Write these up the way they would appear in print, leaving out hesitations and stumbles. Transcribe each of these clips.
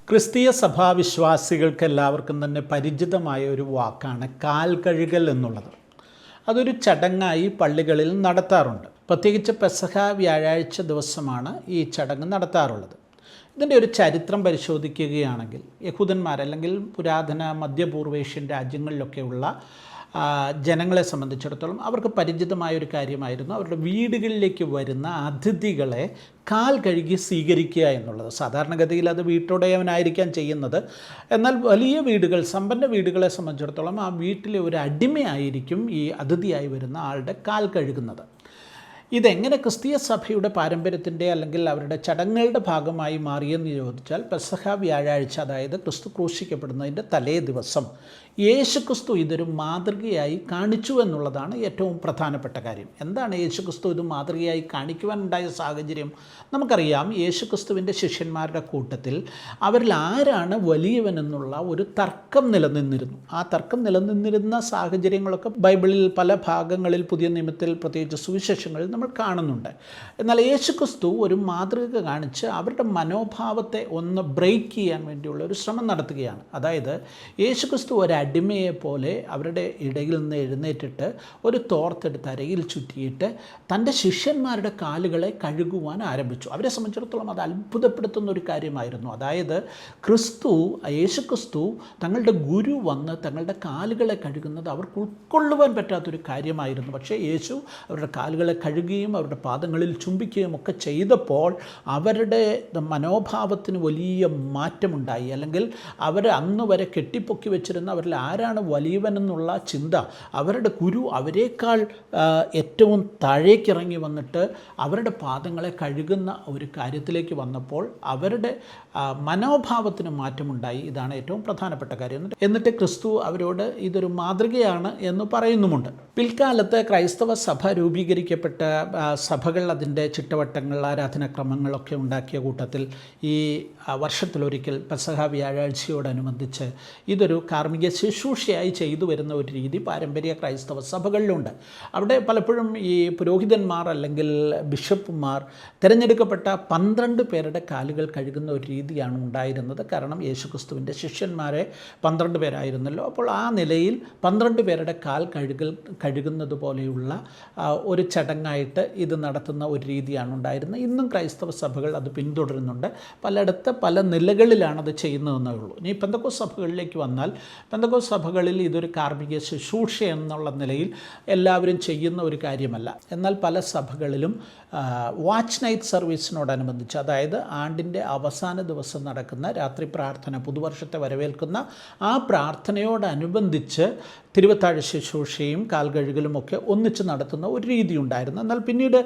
ക്രിസ്തീയ സഭാവിശ്വാസികൾക്ക് എല്ലാവർക്കും തന്നെ പരിചിതമായ ഒരു വാക്കാണ് കാൽ കഴുകൽ എന്നുള്ളത്. അതൊരു ചടങ്ങായി പള്ളികളിൽ നടത്താറുണ്ട്. പ്രത്യേകിച്ച് പെസഹ വ്യാഴാഴ്ച ദിവസമാണ് ഈ ചടങ്ങ് നടത്താറുള്ളത്. ഇതിൻ്റെ ഒരു ചരിത്രം പരിശോധിക്കുകയാണെങ്കിൽ യഹൂദന്മാർ അല്ലെങ്കിൽ പുരാതന മധ്യപൂർവേഷ്യൻ രാജ്യങ്ങളിലൊക്കെയുള്ള ജനങ്ങളെ സംബന്ധിച്ചിടത്തോളം അവർക്ക് പരിചിതമായൊരു കാര്യമായിരുന്നു അവരുടെ വീടുകളിലേക്ക് വരുന്ന അതിഥികളെ കാൽ കഴുകി സ്വീകരിക്കുക എന്നുള്ളത്. സാധാരണഗതിയിൽ അത് വീട്ടുടയവനായിരിക്കാം ചെയ്യുന്നത്. എന്നാൽ വലിയ വീടുകൾ, സമ്പന്ന വീടുകളെ സംബന്ധിച്ചിടത്തോളം ആ വീട്ടിലെ ഒരു അടിമയായിരിക്കും ഈ അതിഥിയായി വരുന്ന ആളുടെ കാൽ കഴുകുന്നത്. ഇതെങ്ങനെ ക്രിസ്തീയ സഭയുടെ പാരമ്പര്യത്തിൻ്റെ അല്ലെങ്കിൽ അവരുടെ ചടങ്ങുകളുടെ ഭാഗമായി മാറിയെന്ന് ചോദിച്ചാൽ പെസഹ വ്യാഴാഴ്ച, അതായത് ക്രിസ്തു ക്രൂശിക്കപ്പെടുന്നതിൻ്റെ തലേ ദിവസം യേശുക്രിസ്തു ഇതൊരു മാതൃകയായി കാണിച്ചു എന്നുള്ളതാണ് ഏറ്റവും പ്രധാനപ്പെട്ട കാര്യം. എന്താണ് യേശുക്രിസ്തു ഇത് മാതൃകയായി കാണിക്കുവാനുണ്ടായ സാഹചര്യം? നമുക്കറിയാം, യേശുക്രിസ്തുവിൻ്റെ ശിഷ്യന്മാരുടെ കൂട്ടത്തിൽ അവരിൽ ആരാണ് വലിയവനെന്നുള്ള ഒരു തർക്കം നിലനിന്നിരുന്നു. ആ തർക്കം നിലനിന്നിരുന്ന സാഹചര്യങ്ങളൊക്കെ ബൈബിളിൽ പല ഭാഗങ്ങളിൽ, പുതിയ നിയമത്തിൽ പ്രത്യേകിച്ച് സുവിശേഷങ്ങളിൽ നമ്മൾ കാണുന്നുണ്ട്. എന്നാൽ യേശുക്രിസ്തു ഒരു മാതൃക കാണിച്ച് അവരുടെ മനോഭാവത്തെ ഒന്ന് ബ്രേക്ക് ചെയ്യാൻ വേണ്ടിയുള്ള ഒരു ശ്രമം നടത്തുകയാണ്. അതായത് യേശുക്രിസ്തു ഒരു അടിമയെ പോലെ അവരുടെ ഇടയിൽ നിന്ന് എഴുന്നേറ്റിട്ട് ഒരു തോർത്തെടുത്ത് അരയിൽ ചുറ്റിയിട്ട് തൻ്റെ ശിഷ്യന്മാരുടെ കാലുകളെ കഴുകുവാൻ ആരംഭിച്ചു. അവരെ സംബന്ധിച്ചിടത്തോളം അത് അത്ഭുതപ്പെടുത്തുന്ന ഒരു കാര്യമായിരുന്നു. അതായത് യേശുക്രിസ്തു തങ്ങളുടെ ഗുരു വന്ന് തങ്ങളുടെ കാലുകളെ കഴുകുന്നത് അവർക്ക് ഉൾക്കൊള്ളുവാൻ പറ്റാത്തൊരു കാര്യമായിരുന്നു. പക്ഷേ യേശു അവരുടെ കാലുകളെ കഴുകുകയും അവരുടെ പാദങ്ങളിൽ ചുംബിക്കുകയും ഒക്കെ ചെയ്തപ്പോൾ അവരുടെ മനോഭാവത്തിന് വലിയ മാറ്റമുണ്ടായി. അല്ലെങ്കിൽ അവർ അന്ന് വരെ കെട്ടിപ്പൊക്കി വെച്ചിരുന്ന അവരിൽ ആരാണ് വലിയവനെന്നുള്ള ചിന്ത, അവരുടെ ഗുരു അവരെക്കാൾ ഏറ്റവും താഴേക്കിറങ്ങി വന്നിട്ട് അവരുടെ പാദങ്ങളെ കഴുകുന്ന ഒരു കാര്യത്തിലേക്ക് വന്നപ്പോൾ അവരുടെ മനോഭാവത്തിന് മാറ്റമുണ്ടായി. ഇതാണ് ഏറ്റവും പ്രധാനപ്പെട്ട കാര്യം. എന്നിട്ട് ക്രിസ്തു അവരോട് ഇതൊരു മാതൃകയാണ് എന്ന് പറയുന്നുമുണ്ട്. പിൽക്കാലത്ത് ക്രൈസ്തവ സഭ രൂപീകരിക്കപ്പെട്ട സഭകൾ അതിൻ്റെ ചിട്ടവട്ടങ്ങൾ, ആരാധനാക്രമങ്ങളൊക്കെ ഉണ്ടാക്കിയ കൂട്ടത്തിൽ ഈ വർഷത്തിലൊരിക്കൽ പെസഹ വ്യാഴാഴ്ചയോടനുബന്ധിച്ച് ഇതൊരു കാർമ്മിക ശുശ്രൂഷയായി ചെയ്തു വരുന്ന ഒരു രീതി പാരമ്പര്യ ക്രൈസ്തവ സഭകളിലുണ്ട്. അവിടെ പലപ്പോഴും ഈ പുരോഹിതന്മാർ അല്ലെങ്കിൽ ബിഷപ്പുമാർ തിരഞ്ഞെടുക്കപ്പെട്ട 12 പേരുടെ കാലുകൾ കഴുകുന്ന ഒരു രീതിയാണ് ഉണ്ടായിരുന്നത്. കാരണം യേശുക്രിസ്തുവിൻ്റെ ശിഷ്യന്മാരെ 12 പേരായിരുന്നല്ലോ. അപ്പോൾ ആ നിലയിൽ 12 പേരുടെ കാൽ കഴുകുന്നത് പോലെയുള്ള ഒരു ചടങ്ങായിട്ട് ഇത് നടത്തുന്ന ഒരു രീതിയാണ് ഉണ്ടായിരുന്നത്. ഇന്നും ക്രൈസ്തവ സഭകൾ അത് പിന്തുടരുന്നുണ്ട്. പലയിടത്ത് പല നിലകളിലാണത് ചെയ്യുന്നതെന്നേ ഉള്ളൂ. ഇനി പെന്തക്കോസ്ത് സഭകളിലേക്ക് വന്നാൽ, പെന്തക്കോസ്ത് സഭകളിൽ ഇതൊരു കാർമ്മിക ശുശ്രൂഷ എന്നുള്ള നിലയിൽ എല്ലാവരും ചെയ്യുന്ന ഒരു കാര്യമല്ല. എന്നാൽ പല സഭകളിലും വാച്ച് നൈറ്റ് സർവീസിനോടനുബന്ധിച്ച്, അതായത് ആണ്ടിൻ്റെ അവസാന ദിവസം നടക്കുന്ന രാത്രി പ്രാർത്ഥന, പുതുവർഷത്തെ വരവേൽക്കുന്ന ആ പ്രാർത്ഥനയോടനുബന്ധിച്ച് തിരുവത്താഴ ശുശ്രൂഷയും കാൽകഴുകലുമൊക്കെ ഒന്നിച്ച് നടത്തുന്ന ഒരു രീതി ഉണ്ടായിരുന്നു. എന്നാൽ പിന്നീട്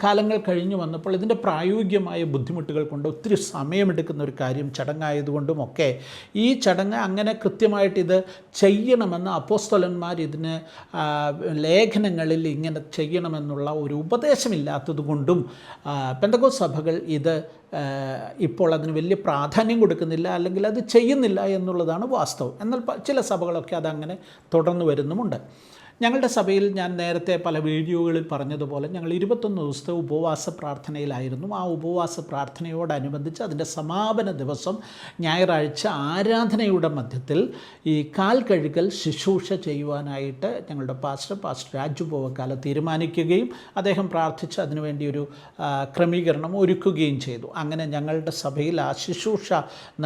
കാലങ്ങൾ കഴിഞ്ഞു വന്നപ്പോൾ ഇതിൻ്റെ പ്രായോഗികമായ ബുദ്ധിമുട്ടുകൾ കൊണ്ട് ഒത്തിരി സമയമെടുക്കുന്ന ഒരു കാര്യം ചടങ്ങായതുകൊണ്ടുമൊക്കെ ഈ ചടങ്ങ് അങ്ങനെ കൃത്യമായിട്ട് ഇത് ചെയ്യണമെന്ന് അപ്പോസ്തലന്മാർ ഇതിന് ലേഖനങ്ങളിൽ ഇങ്ങനെ ചെയ്യണമെന്നുള്ള ഒരു ഉപദേശമില്ലാത്തതുകൊണ്ടും പെന്തക്കോസ്ത് സഭകൾ ഇത് ഇപ്പോൾ അതിന് വലിയ പ്രാധാന്യം കൊടുക്കുന്നില്ല, അല്ലെങ്കിൽ അത് ചെയ്യുന്നില്ല എന്നുള്ളതാണ് വാസ്തവം. എന്നാൽ ചില സഭകളൊക്കെ അതങ്ങനെ തുടർന്നു വരുന്നുമുണ്ട്. ഞങ്ങളുടെ സഭയിൽ ഞാൻ നേരത്തെ പല വീഡിയോകളിൽ പറഞ്ഞതുപോലെ ഞങ്ങൾ 21 ദിവസത്തെ ഉപവാസ പ്രാർത്ഥനയിലായിരുന്നു. ആ ഉപവാസ പ്രാർത്ഥനയോടനുബന്ധിച്ച് അതിൻ്റെ സമാപന ദിവസം ഞായറാഴ്ച ആരാധനയുടെ മധ്യത്തിൽ ഈ കാൽ കഴുകൽ ശുശ്രൂഷ ചെയ്യുവാനായിട്ട് ഞങ്ങളുടെ പാസ്റ്റർ രാജു പോവക്കാല തീരുമാനിക്കുകയും അദ്ദേഹം പ്രാർത്ഥിച്ച് അതിനുവേണ്ടി ഒരു ക്രമീകരണം ഒരുക്കുകയും ചെയ്തു. അങ്ങനെ ഞങ്ങളുടെ സഭയിൽ ആ ശുശ്രൂഷ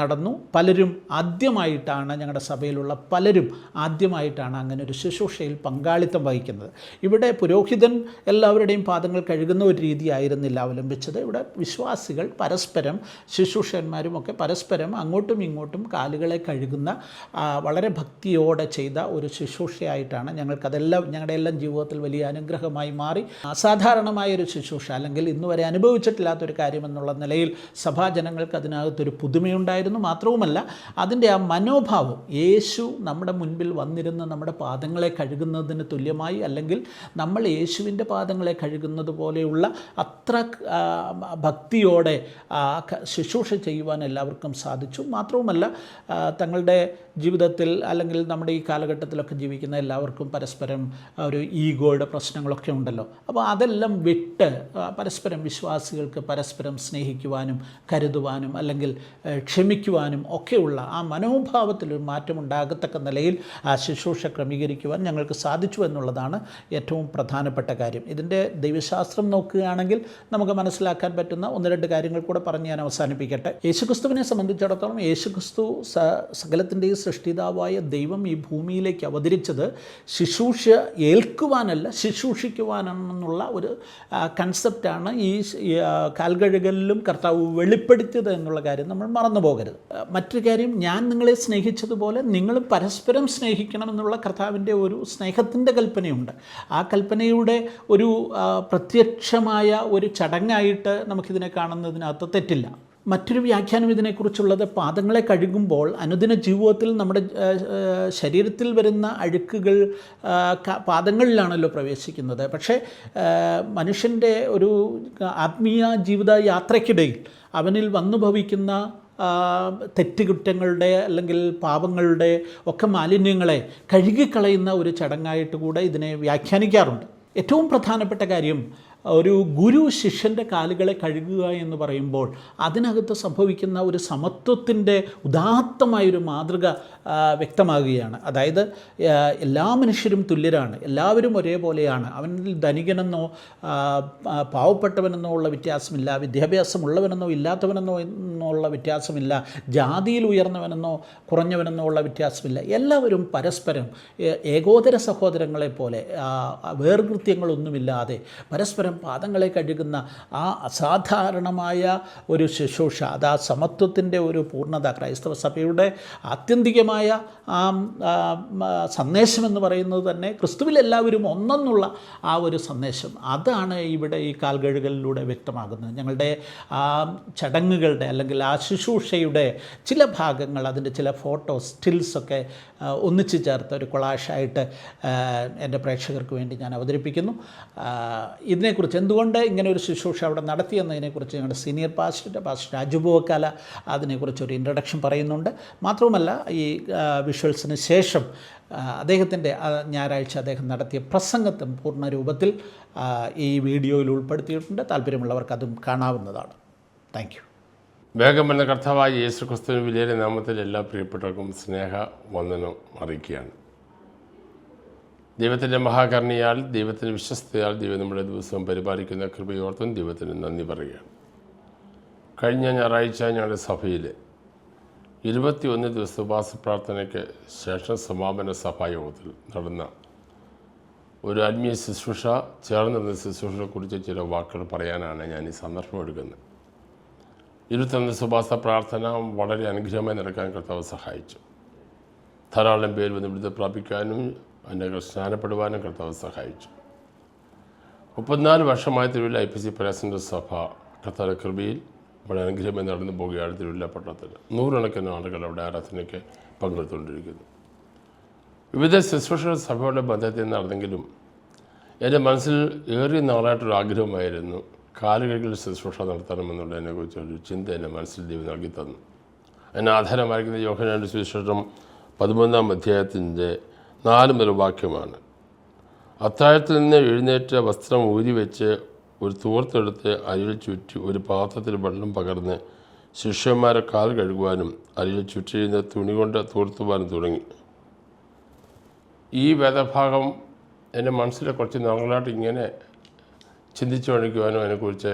നടന്നു. പലരും ആദ്യമായിട്ടാണ്, ഞങ്ങളുടെ സഭയിലുള്ള പലരും ആദ്യമായിട്ടാണ് അങ്ങനെ ഒരു ശുശ്രൂഷയിൽ പങ്കാളിത്തം വഹിക്കുന്നത്. ഇവിടെ പുരോഹിതൻ എല്ലാവരുടെയും പാദങ്ങൾ കഴുകുന്ന ഒരു രീതി ആയിരുന്നില്ല അവലംബിച്ചത്. ഇവിടെ വിശ്വാസികൾ പരസ്പരം, ശുശ്രൂഷകന്മാരും ഒക്കെ പരസ്പരം അങ്ങോട്ടും ഇങ്ങോട്ടും കാലുകളെ കഴുകുന്ന വളരെ ഭക്തിയോടെ ചെയ്ത ഒരു ശുശ്രൂഷയായിട്ടാണ് ഞങ്ങൾക്കതെല്ലാം, ഞങ്ങളുടെ എല്ലാം ജീവിതത്തിൽ വലിയ അനുഗ്രഹമായി മാറി. അസാധാരണമായൊരു ശുശ്രൂഷ, അല്ലെങ്കിൽ ഇന്നുവരെ അനുഭവിച്ചിട്ടില്ലാത്തൊരു കാര്യമെന്നുള്ള നിലയിൽ സഭാജനങ്ങൾക്ക് അതിനകത്തൊരു പുതുമയുണ്ടായിരുന്നു. മാത്രവുമല്ല അതിൻ്റെ ആ മനോഭാവം, യേശു നമ്മുടെ മുൻപിൽ വന്നിരുന്ന് നമ്മുടെ പാദങ്ങളെ കഴുകുന്നത് കഴുകുന്നതിന് തുല്യമായി, അല്ലെങ്കിൽ നമ്മൾ യേശുവിൻ്റെ പാദങ്ങളെ കഴുകുന്നത് പോലെയുള്ള അത്ര ഭക്തിയോടെ ശുശ്രൂഷ ചെയ്യുവാൻ എല്ലാവർക്കും സാധിച്ചു. മാത്രവുമല്ല, തങ്ങളുടെ ജീവിതത്തിൽ അല്ലെങ്കിൽ നമ്മുടെ ഈ കാലഘട്ടത്തിലൊക്കെ ജീവിക്കുന്ന എല്ലാവർക്കും പരസ്പരം ഒരു ഈഗോയുടെ പ്രശ്നങ്ങളൊക്കെ ഉണ്ടല്ലോ. അപ്പോൾ അതെല്ലാം വിട്ട് പരസ്പരം വിശ്വാസികൾക്ക് പരസ്പരം സ്നേഹിക്കുവാനും കരുതുവാനും അല്ലെങ്കിൽ ക്ഷമിക്കുവാനും ഒക്കെയുള്ള ആ മനോഭാവത്തിലൊരു മാറ്റമുണ്ടാകത്തക്ക നിലയിൽ ആ ശുശ്രൂഷ ക്രമീകരിക്കുവാൻ ഞങ്ങൾക്ക് സാധിച്ചു എന്നുള്ളതാണ് ഏറ്റവും പ്രധാനപ്പെട്ട കാര്യം. ഇതിൻ്റെ ദൈവശാസ്ത്രം നോക്കുകയാണെങ്കിൽ നമുക്ക് മനസ്സിലാക്കാൻ പറ്റുന്ന ഒന്ന് രണ്ട് കാര്യങ്ങൾ കൂടെ പറഞ്ഞ് ഞാൻ അവസാനിപ്പിക്കട്ടെ. യേശുക്രിസ്തുവിനെ സംബന്ധിച്ചിടത്തോളം യേശുക്രിസ്തു സകലത്തിൻ്റെയും സൃഷ്ടിതാവായ ദൈവം ഈ ഭൂമിയിലേക്ക് അവതരിച്ചത് ശുശ്രൂഷ ഏൽക്കുവാനല്ല, ശുശ്രൂഷിക്കുവാനെന്നുള്ള ഒരു കൺസെപ്റ്റാണ് ഈ കാൽകഴുകലിലും കർത്താവ് വെളിപ്പെടുത്തിയത് എന്നുള്ള കാര്യം നമ്മൾ മറന്നു പോകരുത്. മറ്റൊരു കാര്യം, ഞാൻ നിങ്ങളെ സ്നേഹിച്ചതുപോലെ നിങ്ങളും പരസ്പരം സ്നേഹിക്കണമെന്നുള്ള കർത്താവിൻ്റെ ഒരു സ്നേഹത്തിൻ്റെ കൽപ്പനയുണ്ട്. ആ കൽപ്പനയുടെ ഒരു പ്രത്യക്ഷമായ ഒരു ചടങ്ങായിട്ട് നമുക്കിതിനെ കാണുന്നതിനകത്ത് തെറ്റില്ല. മറ്റൊരു വ്യാഖ്യാനം ഇതിനെക്കുറിച്ചുള്ളത്, പാദങ്ങളെ കഴുകുമ്പോൾ അനുദിന ജീവിതത്തിൽ നമ്മുടെ ശരീരത്തിൽ വരുന്ന അഴുക്കുകൾ പാദങ്ങളിലാണല്ലോ പ്രവേശിക്കുന്നത്. പക്ഷേ മനുഷ്യൻ്റെ ഒരു ആത്മീയ ജീവിത യാത്രയ്ക്കിടയിൽ അവനിൽ വന്നു ഭവിക്കുന്ന തെറ്റുകുറ്റങ്ങളുടെ അല്ലെങ്കിൽ പാപങ്ങളുടെ ഒക്കെ മാലിന്യങ്ങളെ കഴുകിക്കളയുന്ന ഒരു ചടങ്ങായിട്ട് കൂടെ ഇതിനെ വ്യാഖ്യാനിക്കാറുണ്ട്. ഏറ്റവും പ്രധാനപ്പെട്ട കാര്യം, ഒരു ഗുരു ശിഷ്യൻ്റെ കാലുകളെ കഴുകുക എന്ന് പറയുമ്പോൾ അതിനകത്ത് സംഭവിക്കുന്ന ഒരു സമത്വത്തിൻ്റെ ഉദാത്തമായൊരു മാതൃക വ്യക്തമാകുകയാണ്. അതായത് എല്ലാ മനുഷ്യരും തുല്യരാണ്, എല്ലാവരും ഒരേപോലെയാണ്. അവനിൽ ധനികനെന്നോ പാവപ്പെട്ടവനെന്നോ ഉള്ള വ്യത്യാസമില്ല, വിദ്യാഭ്യാസമുള്ളവനെന്നോ ഇല്ലാത്തവനെന്നോ എന്നുള്ള വ്യത്യാസമില്ല, ജാതിയിൽ ഉയർന്നവനെന്നോ കുറഞ്ഞവനെന്നോ ഉള്ള വ്യത്യാസമില്ല. എല്ലാവരും പരസ്പരം ഏകോദര സഹോദരങ്ങളെപ്പോലെ വേർകൃത്യങ്ങളൊന്നുമില്ലാതെ പരസ്പരം പാദങ്ങളെ കഴുകുന്ന ആ അസാധാരണമായ ഒരു ശുശ്രൂഷ, അത് ആ സമത്വത്തിൻ്റെ ഒരു പൂർണ്ണത, ക്രൈസ്തവ സഭയുടെ ആത്യന്തികമായ ആ സന്ദേശമെന്ന് പറയുന്നത് തന്നെ ക്രിസ്തുവിൽ എല്ലാവരും ഒന്നെന്നുള്ള ആ ഒരു സന്ദേശം, അതാണ് ഇവിടെ ഈ കാൽകഴുകലിലൂടെ വ്യക്തമാകുന്നത്. ഞങ്ങളുടെ ആ ചടങ്ങുകളുടെ അല്ലെങ്കിൽ ആ ശുശ്രൂഷയുടെ ചില ഭാഗങ്ങൾ, അതിൻ്റെ ചില ഫോട്ടോസ്, സ്റ്റിൽസൊക്കെ ഒന്നിച്ചു ചേർത്ത് ഒരു കൊളാഷായിട്ട് എൻ്റെ പ്രേക്ഷകർക്ക് വേണ്ടി ഞാൻ അവതരിപ്പിക്കുന്നു. ഇതിനെക്കുറിച്ച് എന്തുകൊണ്ട് ഇങ്ങനെ ഒരു ശുശ്രൂഷ അവിടെ നടത്തിയെന്നതിനെക്കുറിച്ച് ഞങ്ങളുടെ സീനിയർ പാസ്റ്റർ രാജു ബോക്കാല അതിനെക്കുറിച്ചൊരു ഇൻട്രഡക്ഷൻ പറയുന്നുണ്ട്. മാത്രവുമല്ല, ഈ വിഷ്വൽസിന് ശേഷം അദ്ദേഹത്തിൻ്റെ ഞായറാഴ്ച അദ്ദേഹം നടത്തിയ പ്രസംഗത്തും പൂർണ്ണ രൂപത്തിൽ ഈ വീഡിയോയിൽ ഉൾപ്പെടുത്തിയിട്ടുണ്ട്. താല്പര്യമുള്ളവർക്ക് അതും കാണാവുന്നതാണ്. Thank you. വേഗം വന്ന കർത്താവായ യേശു ക്രിസ്തുവിന്റെ വിലയേറിയ നാമത്തിൽ എല്ലാ പ്രിയപ്പെട്ടവർക്കും സ്നേഹ വന്ദനം അറിയിക്കുകയാണ്. ദൈവത്തിൻ്റെ മഹാകരുണയാൽ, ദൈവത്തിൻ്റെ വിശ്വസ്തയാൽ ദൈവം നമ്മുടെ ദിവസം പരിപാലിക്കുന്ന കൃപയോർത്തും ദൈവത്തിന് നന്ദി പറയുകയാണ്. കഴിഞ്ഞ ഞായറാഴ്ച ഞങ്ങളുടെ സഭയിൽ 21 ദിവസത്തെ ഉപവാസ പ്രാർത്ഥനയ്ക്ക് ശേഷം സമാപന സഭായോഗത്തിൽ നടന്ന ഒരു ആത്മീയ ശുശ്രൂഷ, ചേർന്നിരുന്ന ശുശ്രൂഷയെക്കുറിച്ച് ചില വാക്കുകൾ പറയാനാണ് ഞാൻ ഈ സന്ദർഭം എടുക്കുന്നത്. 21 ദിവസത്തെ ഉപവാസ പ്രാർത്ഥന വളരെ അനുഗ്രഹമായി നടക്കാൻ കർത്താവ് സഹായിച്ചു. ധാരാളം പേര് വന്ന് വിടുതൽ പ്രാപിക്കാനും അതിൻ്റെ സ്നാനപ്പെടുവാനും കർത്താവ് സഹായിച്ചു. 34 വർഷമായ തിരുവല്ല IPC പ്രേസൻ്റ് സഭ കർത്താവിൻ്റെ കൃപയിൽ വളരെ അനുഗ്രഹമായി നടന്നു പോവുകയാണ്. തിരുവല്ല പട്ടണത്തിൽ നൂറുകണക്കിന് ആളുകൾ അവിടെ ആരാധനയ്ക്ക് പങ്കെടുത്തുകൊണ്ടിരിക്കുന്നു. വിവിധ ശുശ്രൂഷകൾ സഭയുടെ ബന്ധത്തിൽ നടന്നെങ്കിലും എൻ്റെ മനസ്സിൽ ഏറിയ നാളായിട്ടൊരു ആഗ്രഹമായിരുന്നു കാലുകളിൽ ശുശ്രൂഷ നടത്തണമെന്നുള്ളതിനെക്കുറിച്ചൊരു ചിന്ത എൻ്റെ മനസ്സിൽ ദൈവം നൽകി തന്നു. അതിന് ആധാരമായിരിക്കുന്ന യോഹന്നാന്റെ സുവിശേഷം 13-ാം അധ്യായത്തിൻ്റെ 4 മുതൽ വാക്യമാണ്. അത്താഴത്തിൽ നിന്ന് എഴുന്നേറ്റ് വസ്ത്രം ഊരിവെച്ച് ഒരു തൂർത്തെടുത്ത് അരിയിൽ ചുറ്റി ഒരു പാത്രത്തിൽ വെള്ളം പകർന്ന് ശിഷ്യന്മാരെ കാൽ കഴുകുവാനും അരിയിൽ ചുറ്റിയിരുന്ന തുണി കൊണ്ട് തൂർത്തുവാനും തുടങ്ങി. ഈ വേദഭാഗം എൻ്റെ മനസ്സിലെ കുറച്ച് നാളുകളായിട്ട് ഇങ്ങനെ ചിന്തിച്ചു കാണിക്കുവാനും അതിനെക്കുറിച്ച്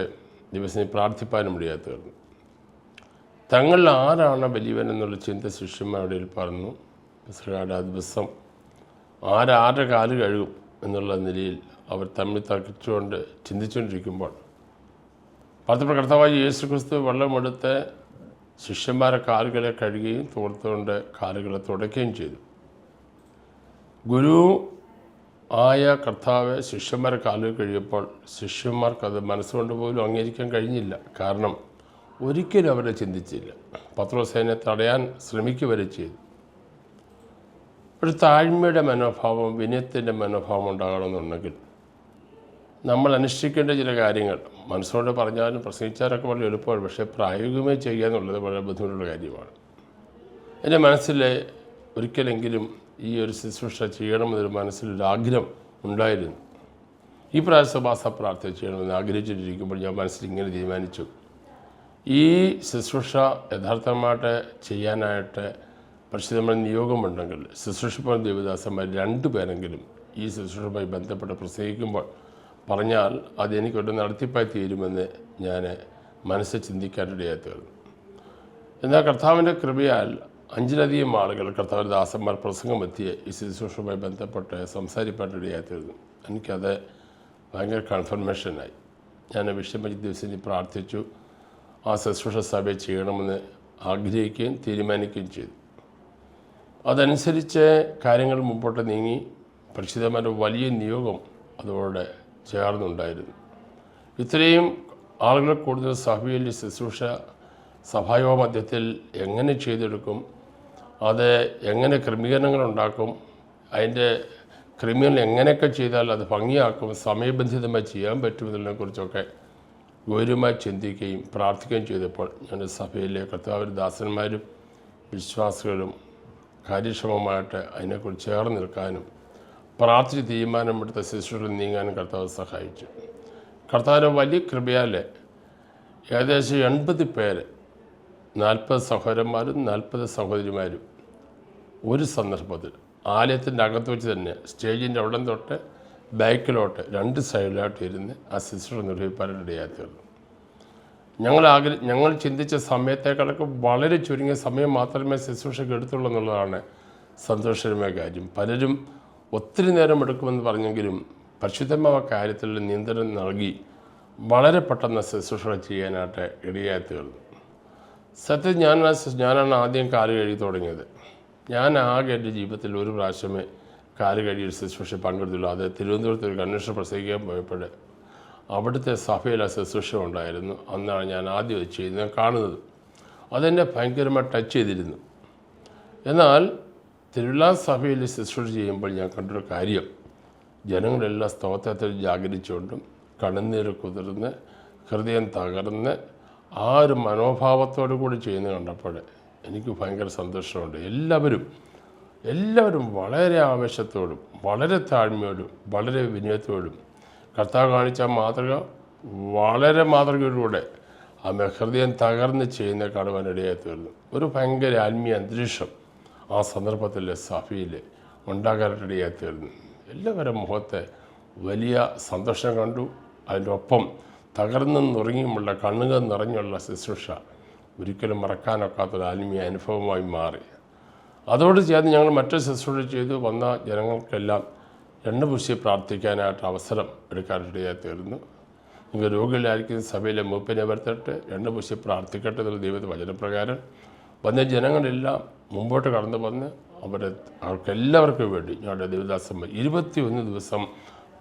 ദിവസം പ്രാർത്ഥിപ്പാനും ഇടയായി തീർന്നു. തങ്ങളിൽ ആരാണ് വലിയവൻ എന്നുള്ള ചിന്ത ശിഷ്യന്മാരുടെ പറഞ്ഞു. ആ ദിവസം ആരാരുടെ കാല് കഴുകും എന്നുള്ള നിലയിൽ അവർ തമ്മിൽ തർക്കിച്ചുകൊണ്ട് ചിന്തിച്ചുകൊണ്ടിരിക്കുമ്പോൾ കർത്താവായ യേശു ക്രിസ്തു വെള്ളമെടുത്ത് ശിഷ്യന്മാരെ കാലുകളെ കഴുകുകയും തോർത്തുകൊണ്ട് കാലുകളെ തുടയ്ക്കുകയും ചെയ്തു. ഗുരു ആയ കർത്താവ് ശിഷ്യന്മാരെ കാലുകൾ കഴിയപ്പോൾ ശിഷ്യന്മാർക്കത് മനസ്സുകൊണ്ട് പോലും അംഗീകരിക്കാൻ കഴിഞ്ഞില്ല. കാരണം ഒരിക്കലും അവരെ ചിന്തിച്ചില്ല. പത്രോസിനെ തടയാൻ ശ്രമിക്കുക വരെ ചെയ്തു. ഒരു താഴ്മയുടെ മനോഭാവം, വിനയത്തിൻ്റെ മനോഭാവം ഉണ്ടാകണമെന്നുണ്ടെങ്കിൽ നമ്മൾ അനുഷ്ഠിക്കേണ്ട ചില കാര്യങ്ങൾ മനസ്സുകൊണ്ട് പറഞ്ഞാലും പ്രസംഗിച്ചാലൊക്കെ വളരെ എളുപ്പമാണ്. പക്ഷേ പ്രായോഗികമായി ചെയ്യുക എന്നുള്ളത് വളരെ ബുദ്ധിമുട്ടുള്ള കാര്യമാണ്. എൻ്റെ മനസ്സിൽ ഒരിക്കലെങ്കിലും ഈ ഒരു ശുശ്രൂഷ ചെയ്യണമെന്നൊരു മനസ്സിലൊരു ആഗ്രഹം ഉണ്ടായിരുന്നു. ഈ പ്രാവശ്യം സഭാസ പ്രാർത്ഥന ചെയ്യണമെന്ന് ആഗ്രഹിച്ചിട്ടിരിക്കുമ്പോൾ ഞാൻ മനസ്സിൽ ഇങ്ങനെ തീരുമാനിച്ചു, ഈ ശുശ്രൂഷ യഥാർത്ഥമായിട്ട് ചെയ്യാനായിട്ട് പരിശുദ്ധമായ നിയോഗമുണ്ടെങ്കിൽ ശുശ്രൂഷിപ്പോൾ ദേവദാസന്മാർ 2 പേരെങ്കിലും ഈ ശുശ്രൂഷയുമായി ബന്ധപ്പെട്ട് പ്രസംഗിക്കുമ്പോൾ പറഞ്ഞാൽ അതെനിക്കൊരു നടത്തിപ്പായി തീരുമെന്ന് ഞാൻ മനസ്സിൽ ചിന്തിക്കാനിടയായി തീർന്നു. എന്നാൽ കർത്താവിൻ്റെ കൃപയാൽ 5ലധികം ആളുകൾ കർത്താവിൻ്റെ ദാസന്മാർ പ്രസംഗമെത്തിയ ഈ ശുശ്രൂഷയുമായി ബന്ധപ്പെട്ട് സംസാരിപ്പാനിടയായി തീർന്നു. എനിക്കത് ഭയങ്കര കൺഫർമേഷനായി. ഞാൻ വിഷയമായി ദിവസം പ്രാർത്ഥിച്ചു. ആ ശുശ്രൂഷ സഭയിൽ ചെയ്യണമെന്ന് ആഗ്രഹിക്കുകയും തീരുമാനിക്കുകയും ചെയ്തു. അതനുസരിച്ച് കാര്യങ്ങൾ മുമ്പോട്ട് നീങ്ങി. പരിശുദ്ധമായ വലിയ നിയോഗം അതോടെ ചേർന്നുണ്ടായിരുന്നു. ഇത്രയും ആളുകൾ കൂടുതൽ സഭയിൽ ശുശ്രൂഷ സഭായോഗ മധ്യത്തിൽ എങ്ങനെ ചെയ്തെടുക്കും, അത് എങ്ങനെ ക്രമീകരണങ്ങൾ ഉണ്ടാക്കും, അതിൻ്റെ ക്രമീകരണം എങ്ങനെയൊക്കെ ചെയ്താൽ അത് ഭംഗിയാക്കും, സമയബന്ധിതമായി ചെയ്യാൻ പറ്റുമെന്നതിനെക്കുറിച്ചൊക്കെ ഗൗരവമായി ചിന്തിക്കുകയും പ്രാർത്ഥിക്കുകയും ചെയ്തപ്പോൾ ഞാൻ സഭയിലെ കർത്താവിൻ്റെ ദാസന്മാരും വിശ്വാസികളും കാര്യക്ഷമമായിട്ട് അതിനെക്കുറിച്ച് ചേർന്ന് നിൽക്കാനും പ്രാർത്ഥിച്ച് തീരുമാനമെടുത്ത ശുശ്രൂഷ നീങ്ങാനും കർത്താവ് സഹായിച്ചു. കർത്താവിൻ്റെ വലിയ കൃപയാൽ ഏകദേശം 80 പേര്, 40 സഹോദരന്മാരും 40 സഹോദരിമാരും ഒരു സന്ദർഭത്തിൽ ആലയത്തിൻ്റെ അകത്ത് വെച്ച് തന്നെ സ്റ്റേജിൻ്റെ അവിടെ തൊട്ട് ബാക്കിലോട്ട് 2 സൈഡിലായിട്ട് ഇരുന്ന് ആ ശുശ്രൂഷ നിർവഹിപ്പാനിടയായി തീർന്നു. ഞങ്ങൾ ചിന്തിച്ച സമയത്തേക്കാളൊക്കെ വളരെ ചുരുങ്ങിയ സമയം മാത്രമേ ശുശ്രൂഷയ്ക്ക് എടുത്തുള്ളൂ എന്നുള്ളതാണ് സന്തോഷകരമായ കാര്യം. പലരും ഒത്തിരി നേരം എടുക്കുമെന്ന് പറഞ്ഞെങ്കിലും പരിശുദ്ധമായ കാര്യത്തിൽ നിയന്ത്രണം നൽകി വളരെ പെട്ടെന്ന് ശുശ്രൂഷ ചെയ്യാനായിട്ട് ഇടയായി തീർന്നു. സത്യത്തിൽ ഞാനാണ് ആദ്യം കാല് കഴുകി തുടങ്ങിയത്. ഞാൻ ആകെ എൻ്റെ ജീവിതത്തിൽ ഒരു പ്രാവശ്യമേ കാല് കഴുകിയ ശുശ്രൂഷ പങ്കെടുത്തുള്ളൂ. അത് തിരുവനന്തപുരത്ത് ഒരു കൺവെൻഷൻ പ്രസംഗിക്കാൻ പോയപ്പോൾ അവിടുത്തെ സഭയിൽ ആ ശുശ്രൂഷ ഉണ്ടായിരുന്നു. അന്നാണ് ഞാൻ ആദ്യം അത് ചെയ്യുന്നത് കാണുന്നത്. അതെന്നെ ഭയങ്കരമായി ടച്ച് ചെയ്തിരുന്നു. എന്നാൽ തിരുവല്ല സഭയിൽ ശുശ്രൂഷ ചെയ്യുമ്പോൾ ഞാൻ കണ്ടൊരു കാര്യം, ജനങ്ങളെല്ലാം സ്തോത്രത്തിൽ ജാഗരിച്ചുകൊണ്ടും കണ്ണുനീര് കുതിർന്ന് ഹൃദയം തകർന്ന് ആ ഒരു മനോഭാവത്തോടു കൂടി ചെയ്യുന്നത് കണ്ടപ്പോൾ എനിക്ക് ഭയങ്കര സന്തോഷമുണ്ട്. എല്ലാവരും വളരെ ആവേശത്തോടും വളരെ താഴ്മയോടും വളരെ വിനയത്തോടും കർത്താവ് കാണിച്ച മാതൃക വളരെ മാതൃകയിലൂടെ ആ ഹൃദയം തകർന്ന് ചെയ്യുന്ന കാണുവാനിടയായി തീർന്നു. ഒരു ഭയങ്കര ആത്മീയ അന്തരീക്ഷം ആ സന്ദർഭത്തിൽ സഭയിൽ ഉണ്ടാകാനിടയായി തീർന്നു. എല്ലാവരും മുഖത്തെ വലിയ സന്തോഷം കണ്ടു. അതിൻ്റെ ഒപ്പം തകർന്നും നുറങ്ങിയുമുള്ള കണ്ണുകൾ നിറഞ്ഞുള്ള ശുശ്രൂഷ ഒരിക്കലും മറക്കാനൊക്കാത്തൊരു ആത്മീയ അനുഭവമായി മാറി. അതോട് ചേർന്ന് ഞങ്ങൾ മറ്റൊരു ശുശ്രൂഷ ചെയ്തു. വന്ന ജനങ്ങൾക്കെല്ലാം എണ്ണ പൂശി പ്രാർത്ഥിക്കാനായിട്ട് അവസരം എടുക്കാനിടയായി തീർന്നു. നിങ്ങൾ രോഗികളായിരിക്കുന്ന സഭയിലെ മൂപ്പനെ വരുത്തിട്ട് എണ്ണ പൂശി പ്രാർത്ഥിക്കട്ടെ എന്നുള്ള ദൈവത്തെ വചനപ്രകാരം വന്ന ജനങ്ങളെല്ലാം മുമ്പോട്ട് കടന്നു വന്ന് അവർക്കെല്ലാവർക്കും വേണ്ടി ഞങ്ങളുടെ ദേവദാസന്മാർ 21 ദിവസം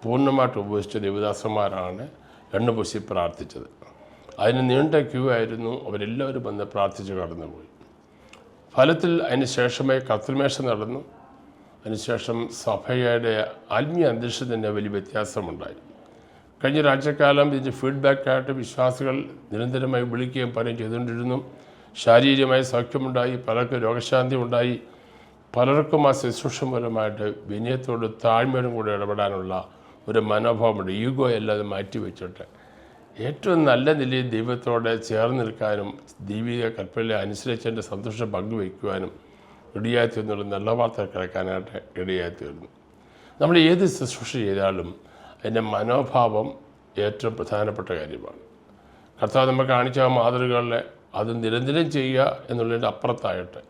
പൂർണ്ണമായിട്ട് ഉപയോഗിച്ച ദേവദാസന്മാരാണ് എണ്ണ പൂശി പ്രാർത്ഥിച്ചത്. അതിന് നീണ്ട ക്യൂ ആയിരുന്നു. അവരെല്ലാവരും വന്ന് പ്രാർത്ഥിച്ച് കടന്നുപോയി. ഫലത്തിൽ അതിന് ശേഷമായി കർത്തൃമേശ നടന്നു. അതിനുശേഷം സഭയുടെ ആത്മീയ അന്തരീക്ഷത്തിൻ്റെ വലിയ വ്യത്യാസമുണ്ടായി. കഴിഞ്ഞ ഒരാഴ്ചക്കാലം ഇതിൻ്റെ ഫീഡ്ബാക്കായിട്ട് വിശ്വാസികൾ നിരന്തരമായി വിളിക്കുകയും പറയുകയും ചെയ്തുകൊണ്ടിരുന്നു. ശാരീരികമായ സൗഖ്യമുണ്ടായി, പലർക്കും രോഗശാന്തി ഉണ്ടായി, പലർക്കും ആ ശുശ്രൂഷപരമായിട്ട് വിനയത്തോടും താഴ്മയോടും കൂടെ ഇടപെടാനുള്ള ഒരു മനോഭാവമുണ്ട്. ഈഗോ എല്ലാം മാറ്റി വെച്ചിട്ട് ഏറ്റവും നല്ല നിലയിൽ ദൈവത്തോടെ ചേർന്ന് നിൽക്കാനും ദൈവിക കൽപ്പനയെ അനുസരിച്ചതിൻ്റെ സന്തോഷം പങ്കുവയ്ക്കുവാനും ഇടയായിത്തീർന്നുള്ള നല്ല വാർത്ത കേൾക്കാനായിട്ട് ഇടയായിത്തീർന്നു. നമ്മൾ ഏത് ശുശ്രൂഷ ചെയ്താലും അതിൻ്റെ മനോഭാവം ഏറ്റവും പ്രധാനപ്പെട്ട കാര്യമാണ്. കർത്താവ് നമ്മൾ കാണിച്ച മാതൃകകളിലെ അത് നിരന്തരം ചെയ്യുക എന്നുള്ളതിൻ്റെ അപ്പുറത്തായിട്ട്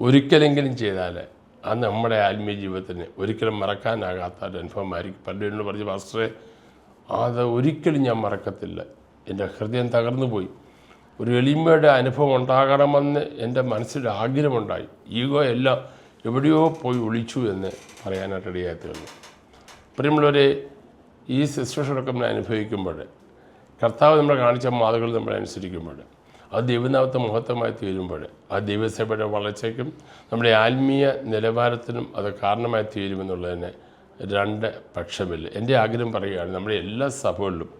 ഒരിക്കലെങ്കിലും ചെയ്താൽ അത് നമ്മുടെ ആത്മീയ ജീവിതത്തിന് ഒരിക്കലും മറക്കാനാകാത്ത ഒരു അനുഭവമായിരിക്കും. പലരും പറഞ്ഞ പാസ്റ്ററെ അത് ഒരിക്കലും ഞാൻ മറക്കത്തില്ല, എൻ്റെ ഹൃദയം തകർന്നു പോയി, ഒരു എളിമയുടെ അനുഭവം ഉണ്ടാകണമെന്ന് എൻ്റെ മനസ്സിൽ ആഗ്രഹമുണ്ടായി, ഈഗോ എല്ലാം എവിടെയോ പോയി ഒളിച്ചു എന്ന് പറയാനായിട്ട് ഇടയായി തീർന്നു. പ്രിയമുള്ളവരെ, ഈ ശുശ്രൂഷകളൊക്കെ നമ്മൾ അനുഭവിക്കുമ്പോൾ, കർത്താവ് നമ്മളെ കാണിച്ച മാതൃകൾ നമ്മൾ അനുസരിക്കുമ്പോൾ അത് ദൈവനാമത്തെ മഹത്വമായി തീരുമ്പോൾ ആ ദൈവസഭയുടെ വളർച്ചയ്ക്കും നമ്മുടെ ആത്മീയ നിലവാരത്തിനും അത് കാരണമായി തീരുമെന്നുള്ളതിന് രണ്ട് പക്ഷമില്ല. എൻ്റെ ആഗ്രഹം പറയുകയാണ്, നമ്മുടെ എല്ലാ സഭകളിലും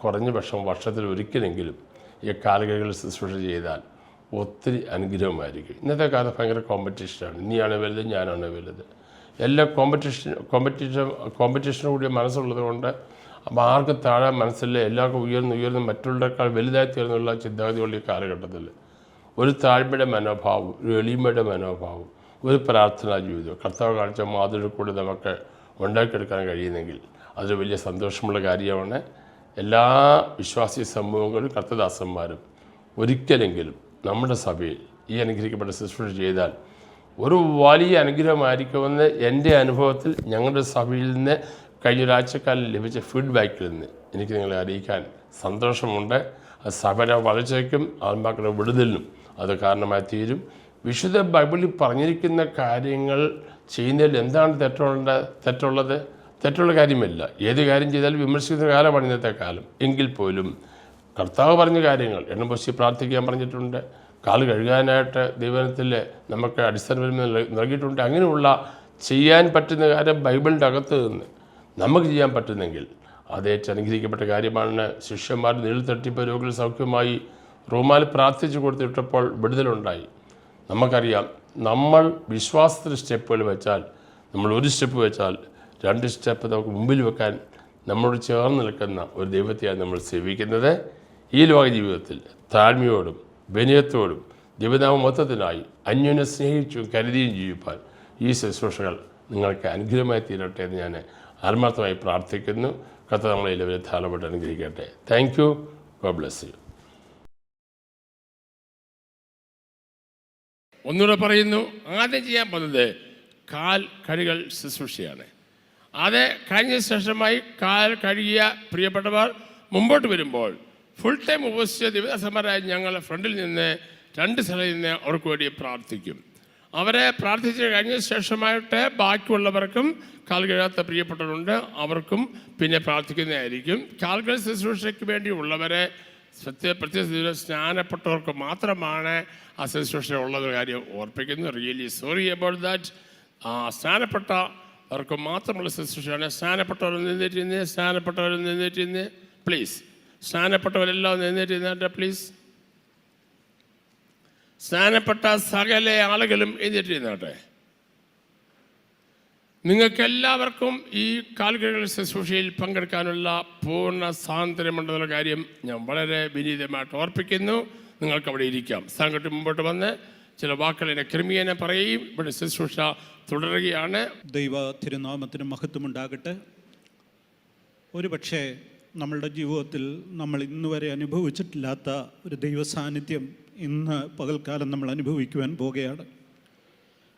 കുറഞ്ഞ പക്ഷം വർഷത്തിൽ ഒരിക്കലെങ്കിലും ഈ കാലഘട്ടങ്ങളിൽ ശുശ്രൂഷ ചെയ്താൽ ഒത്തിരി അനുഗ്രഹമായിരിക്കും. ഇന്നത്തെ കാലത്ത് ഭയങ്കര കോമ്പറ്റീഷനാണ്. നീയാണ് വലുത്, ഞാനാണ് വലുത്, എല്ലാ കോമ്പറ്റീഷനും കൂടിയ മനസ്സുള്ളത് കൊണ്ട് അപ്പോൾ ആർക്കും താഴെ മനസ്സില്ല, എല്ലാവർക്കും ഉയർന്ന് മറ്റുള്ളവരെക്കാൾ വലുതായി തീർന്നുള്ള ചിന്താഗതിയുള്ള ഈ കാലഘട്ടത്തിൽ ഒരു താഴ്മയുടെ മനോഭാവം, ഒരു എളിമയുടെ മനോഭാവം, ഒരു പ്രാർത്ഥനാ ജീവിതം കർത്താവ് കാണിച്ച മാതൃക കൂടി നമുക്ക് ഉണ്ടാക്കിയെടുക്കാൻ കഴിയുന്നെങ്കിൽ അതൊരു വലിയ സന്തോഷമുള്ള കാര്യമാണ്. എല്ലാ വിശ്വാസി സമൂഹങ്ങളും കർത്തദാസന്മാരും ഒരിക്കലെങ്കിലും നമ്മുടെ സഭയിൽ ഈ അനുഗ്രഹിക്കപ്പെട്ട ശുശ്രൂഷ ചെയ്താൽ ഒരു വലിയ അനുഗ്രഹമായിരിക്കുമെന്ന് എൻ്റെ അനുഭവത്തിൽ ഞങ്ങളുടെ സഭയിൽ നിന്ന് കഴിഞ്ഞൊരാഴ്ചക്കാലം ലഭിച്ച ഫീഡ്ബാക്കിൽ നിന്ന് എനിക്ക് നിങ്ങളെ അറിയിക്കാൻ സന്തോഷമുണ്ട്. അത് സഭയുടെ വളർച്ചയ്ക്കും ആത്മാക്കളുടെ വിടുതലിനും അത് കാരണമായി തീരും. വിശുദ്ധ ബൈബിളിൽ പറഞ്ഞിരിക്കുന്ന കാര്യങ്ങൾ ചെയ്യുന്നതിൽ എന്താണ് തെറ്റുള്ളത്? തെറ്റുള്ള കാര്യമില്ല. ഏത് കാര്യം ചെയ്താലും വിമർശിക്കുന്ന കാലമാണ് ഇന്നത്തെ കാലം. എങ്കിൽ പോലും കർത്താവ് പറഞ്ഞ കാര്യങ്ങൾ എണ്ണംപൊശി പ്രാർത്ഥിക്കാൻ പറഞ്ഞിട്ടുണ്ട്, കാല് കഴുകാനായിട്ട് ദൈവത്തിൽ നമുക്ക് അടിസ്ഥാനപരമായി നൽകിയിട്ടുണ്ട്. അങ്ങനെയുള്ള ചെയ്യാൻ പറ്റുന്ന കാര്യം ബൈബിളിൻ്റെ അകത്ത് നിന്ന് നമുക്ക് ചെയ്യാൻ പറ്റുന്നെങ്കിൽ അതേ അനുഗ്രഹിക്കപ്പെട്ട കാര്യമാണ്. ശിഷ്യന്മാർ നീൾ തട്ടിപ്പ് രോഗികൾ സൗഖ്യമായി റോമാൽ പ്രാർത്ഥിച്ചു കൊടുത്തിട്ടപ്പോൾ വിടുതലുണ്ടായി. നമുക്കറിയാം, നമ്മൾ വിശ്വാസത്തിന് സ്റ്റെപ്പുകൾ വെച്ചാൽ, നമ്മൾ ഒരു സ്റ്റെപ്പ് വെച്ചാൽ 2 സ്റ്റെപ്പ് നമുക്ക് മുമ്പിൽ വെക്കാൻ നമ്മളോട് ചേർന്ന് നിൽക്കുന്ന ഒരു ദൈവത്തെയാണ് നമ്മൾ സേവിക്കുന്നത്. ഈ ലോക ജീവിതത്തിൽ താഴ്മയോടും വിനയത്തോടും ദൈവനാമ മൊത്തത്തിനായി അന്യോന്യം സ്നേഹിച്ചും കരുതിയും ജീവിപ്പാൻ ഈ ശുശ്രൂഷകൾ നിങ്ങൾക്ക് അനുഗ്രഹമായി തീരട്ടെ എന്ന് ഞാൻ ആത്മാർത്ഥമായി പ്രാർത്ഥിക്കുന്നു. കർത്താവ് നമ്മളെ എല്ലാവരും ധാരാളമായിട്ട് അനുഗ്രഹിക്കട്ടെ. Thank you. God bless you. ഒന്നുകൂടെ പറയുന്നു, ആദ്യം ചെയ്യാൻ പോകുന്നത് കാൽ കഴുകൽ ശുശ്രൂഷയാണ്. അത് കഴിഞ്ഞ ശേഷമായി കാൽ കഴുകിയ പ്രിയപ്പെട്ടവർ മുമ്പോട്ട് വരുമ്പോൾ ഫുൾ ടൈം ഉപസിച്ച ദിവസന്മാരായ ഞങ്ങൾ ഫ്രണ്ടിൽ നിന്ന് 2 സ്ഥലത്ത് നിന്ന് അവർക്ക് വേണ്ടി പ്രാർത്ഥിക്കും. അവരെ പ്രാർത്ഥിച്ച് കഴിഞ്ഞ ശേഷമായിട്ട് ബാക്കിയുള്ളവർക്കും കാൽ കഴുകാത്ത പ്രിയപ്പെട്ടവരുണ്ട്, അവർക്കും പിന്നെ പ്രാർത്ഥിക്കുന്നതായിരിക്കും. കാൽകൾ ശുശ്രൂഷയ്ക്ക് വേണ്ടിയുള്ളവരെ പ്രത്യേക സ്നാനപ്പെട്ടവർക്ക് മാത്രമാണ് ആ ശുശ്രൂഷ ഉള്ളത് കാര്യം ഓർപ്പിക്കുന്നു. Really sorry about that. സ്നാനപ്പെട്ടവർക്ക് മാത്രമുള്ള ശുശ്രൂഷയാണ്. സ്നാനപ്പെട്ടവർ നിന്നിട്ടിരുന്ന് പ്ലീസ്. സ്നാനപ്പെട്ടവരെല്ലാം നിന്നിട്ടിരുന്നാട്ടെ പ്ലീസ്. സ്നാനപ്പെട്ട സകല ആളുകളും എഴുന്നേറ്റിരുന്നാട്ടെ. നിങ്ങൾക്കെല്ലാവർക്കും ഈ കാൽകഴുകൽ ശുശ്രൂഷയിൽ പങ്കെടുക്കാനുള്ള പൂർണ്ണ സ്വാതന്ത്ര്യമുണ്ടെന്നുള്ള കാര്യം ഞാൻ വളരെ വിനീതമായിട്ട് ഓർപ്പിക്കുന്നു. നിങ്ങൾക്ക് അവിടെ ഇരിക്കാം. സംഘടന മുമ്പോട്ട് വന്ന് ചില വാക്കുകൾ എന്നെ ക്രമീകരണം പറയുകയും ഇവിടെ ശുശ്രൂഷ തുടരുകയാണ്. ദൈവ തിരുനാമത്തിന് മഹത്വമുണ്ടാകട്ടെ. ഒരുപക്ഷെ നമ്മളുടെ ജീവിതത്തിൽ നമ്മൾ ഇന്നുവരെ അനുഭവിച്ചിട്ടില്ലാത്ത ഒരു ദൈവ സാന്നിധ്യം ഇന്ന് പകൽക്കാലം നമ്മൾ അനുഭവിക്കുവാൻ പോകുകയാണ്.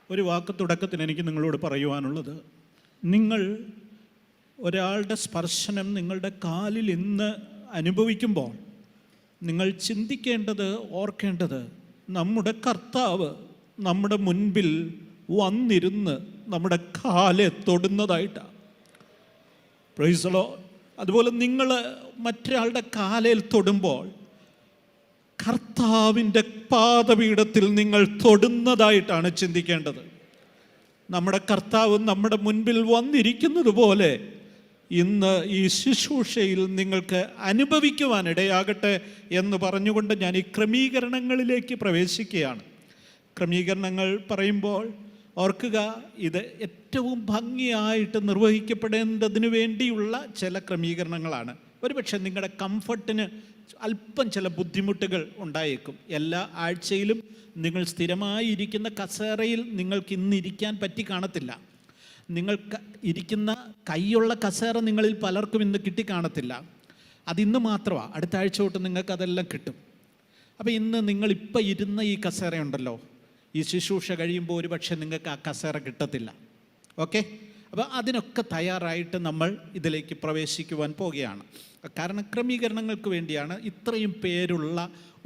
ഒരു വാക്ക് തുടക്കത്തിന് എനിക്ക് നിങ്ങളോട് പറയുവാനുള്ളത്, നിങ്ങൾ ഒരാളുടെ സ്പർശനം നിങ്ങളുടെ കാലിൽ ഇന്ന് അനുഭവിക്കുമ്പോൾ നിങ്ങൾ ചിന്തിക്കേണ്ടത്, ഓർക്കേണ്ടത്, നമ്മുടെ കർത്താവ് നമ്മുടെ മുൻപിൽ വന്നിരുന്ന് നമ്മുടെ കാലെ തൊടുന്നതായിട്ടാണ്. Praise the Lord. അതുപോലെ നിങ്ങൾ മറ്റൊരാളുടെ കാലിൽ തൊടുമ്പോൾ കർത്താവിൻ്റെ പാദപീഠത്തിൽ നിങ്ങൾ തൊടുന്നതായിട്ടാണ് ചിന്തിക്കേണ്ടത്. നമ്മുടെ കർത്താവ് നമ്മുടെ മുൻപിൽ വന്നിരിക്കുന്നത് പോലെ ഇന്ന് ഈ ശുശ്രൂഷയിൽ നിങ്ങൾക്ക് അനുഭവിക്കുവാനിടയാകട്ടെ എന്ന് പറഞ്ഞുകൊണ്ട് ഞാൻ ഈ ക്രമീകരണങ്ങളിലേക്ക് പ്രവേശിക്കുകയാണ്. ക്രമീകരണങ്ങൾ പറയുമ്പോൾ ഓർക്കുക, ഇത് ഏറ്റവും ഭംഗിയായിട്ട് നിർവഹിക്കപ്പെടേണ്ടതിന് വേണ്ടിയുള്ള ചില ക്രമീകരണങ്ങളാണ്. ഒരുപക്ഷെ നിങ്ങളുടെ കംഫർട്ടിന് അല്പം ചില ബുദ്ധിമുട്ടുകൾ ഉണ്ടായേക്കും. എല്ലാ ആഴ്ചയിലും നിങ്ങൾ സ്ഥിരമായി ഇരിക്കുന്ന കസേരയിൽ നിങ്ങൾക്ക് ഇന്ന് ഇരിക്കാൻ പറ്റി കാണത്തില്ല. നിങ്ങൾക്ക് ഇരിക്കുന്ന കൈയുള്ള കസേര നിങ്ങളിൽ പലർക്കും ഇന്ന് കിട്ടിക്കാണത്തില്ല. അതിന്ന് മാത്രമാണ്, അടുത്ത ആഴ്ച തൊട്ട് നിങ്ങൾക്ക് അതെല്ലാം കിട്ടും. അപ്പോൾ ഇന്ന് നിങ്ങളിപ്പോൾ ഇരുന്ന ഈ കസേരയുണ്ടല്ലോ, ഈ ശുശ്രൂഷ കഴിയുമ്പോൾ ഒരുപക്ഷെ നിങ്ങൾക്ക് ആ കസേര കിട്ടത്തില്ല. ഓക്കെ, അപ്പോൾ അതിനൊക്കെ തയ്യാറായിട്ട് നമ്മൾ ഇതിലേക്ക് പ്രവേശിക്കുവാൻ പോവുകയാണ്. കാരണം ക്രമീകരണങ്ങൾക്ക് വേണ്ടിയാണ്. ഇത്രയും പേരുള്ള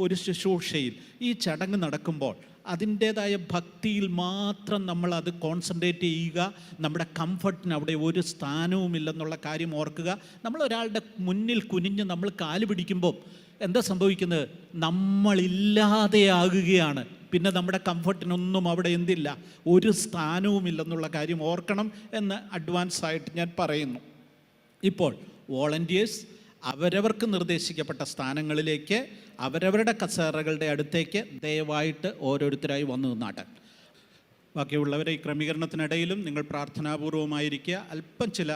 ഒരു ശുശ്രൂഷയിൽ ഈ ചടങ്ങ് നടക്കുമ്പോൾ അതിൻ്റേതായ ഭക്തിയിൽ മാത്രം നമ്മൾ അത് കോൺസെൻട്രേറ്റ് ചെയ്യുക. നമ്മുടെ കംഫർട്ടിന് അവിടെ ഒരു സ്ഥാനവുമില്ലെന്നുള്ള കാര്യം ഓർക്കുക. നമ്മൾ ഒരാളുടെ മുന്നിൽ കുനിഞ്ഞ് നമ്മൾ കാല് പിടിക്കുമ്പോൾ എന്താ സംഭവിക്കുന്നത്? നമ്മളില്ലാതെയാകുകയാണ്. പിന്നെ നമ്മുടെ കംഫർട്ടിനൊന്നും അവിടെ എന്തില്ല, ഒരു സ്ഥാനവുമില്ലെന്നുള്ള കാര്യം ഓർക്കണം എന്ന് അഡ്വാൻസ് ആയിട്ട് ഞാൻ പറയുന്നു. ഇപ്പോൾ വോളണ്ടിയേഴ്സ് അവരവർക്ക് നിർദ്ദേശിക്കപ്പെട്ട സ്ഥാനങ്ങളിലേക്ക് അവരവരുടെ കസേരകളുടെ അടുത്തേക്ക് ദയവായിട്ട് ഓരോരുത്തരായി വന്നു നിന്നാട്ടെ. ബാക്കിയുള്ളവരെ ഈ ക്രമീകരണത്തിനിടയിലും നിങ്ങൾ പ്രാർത്ഥനാപൂർവമായിരിക്കുക. അല്പം ചില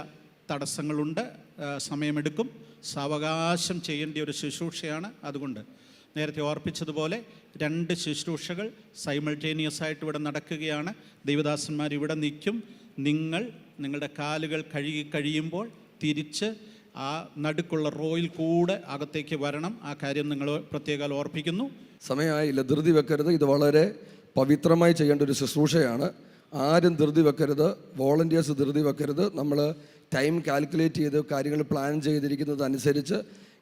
തടസ്സങ്ങളുണ്ട്, സമയമെടുക്കും. സാവകാശം ചെയ്യേണ്ട ഒരു ശുശ്രൂഷയാണ്. അതുകൊണ്ട് നേരത്തെ ഓർപ്പിച്ചതുപോലെ 2 ശുശ്രൂഷകൾ സൈമൾട്ടേനിയസ് ആയിട്ട് ഇവിടെ നടക്കുകയാണ്. ദൈവദാസന്മാർ ഇവിടെ നിൽക്കും. നിങ്ങളുടെ കാലുകൾ കഴുകി കഴിയുമ്പോൾ തിരിച്ച് ആ നടുക്കുള്ള റോയിൽ കൂടെ അകത്തേക്ക് വരണം. ആ കാര്യം നിങ്ങൾ പ്രത്യേകം ഓർപ്പിക്കുന്നു. സമയമായില്ല, ധൃതി വെക്കരുത്. ഇത് വളരെ പവിത്രമായി ചെയ്യേണ്ട ഒരു ശുശ്രൂഷയാണ്. ആരും ധൃതി വെക്കരുത്, വോളണ്ടിയേഴ്സ് ധൃതി വെക്കരുത്. നമ്മൾ ടൈം കാൽക്കുലേറ്റ് ചെയ്ത് കാര്യങ്ങൾ പ്ലാൻ ചെയ്തിരിക്കുന്നത് അനുസരിച്ച്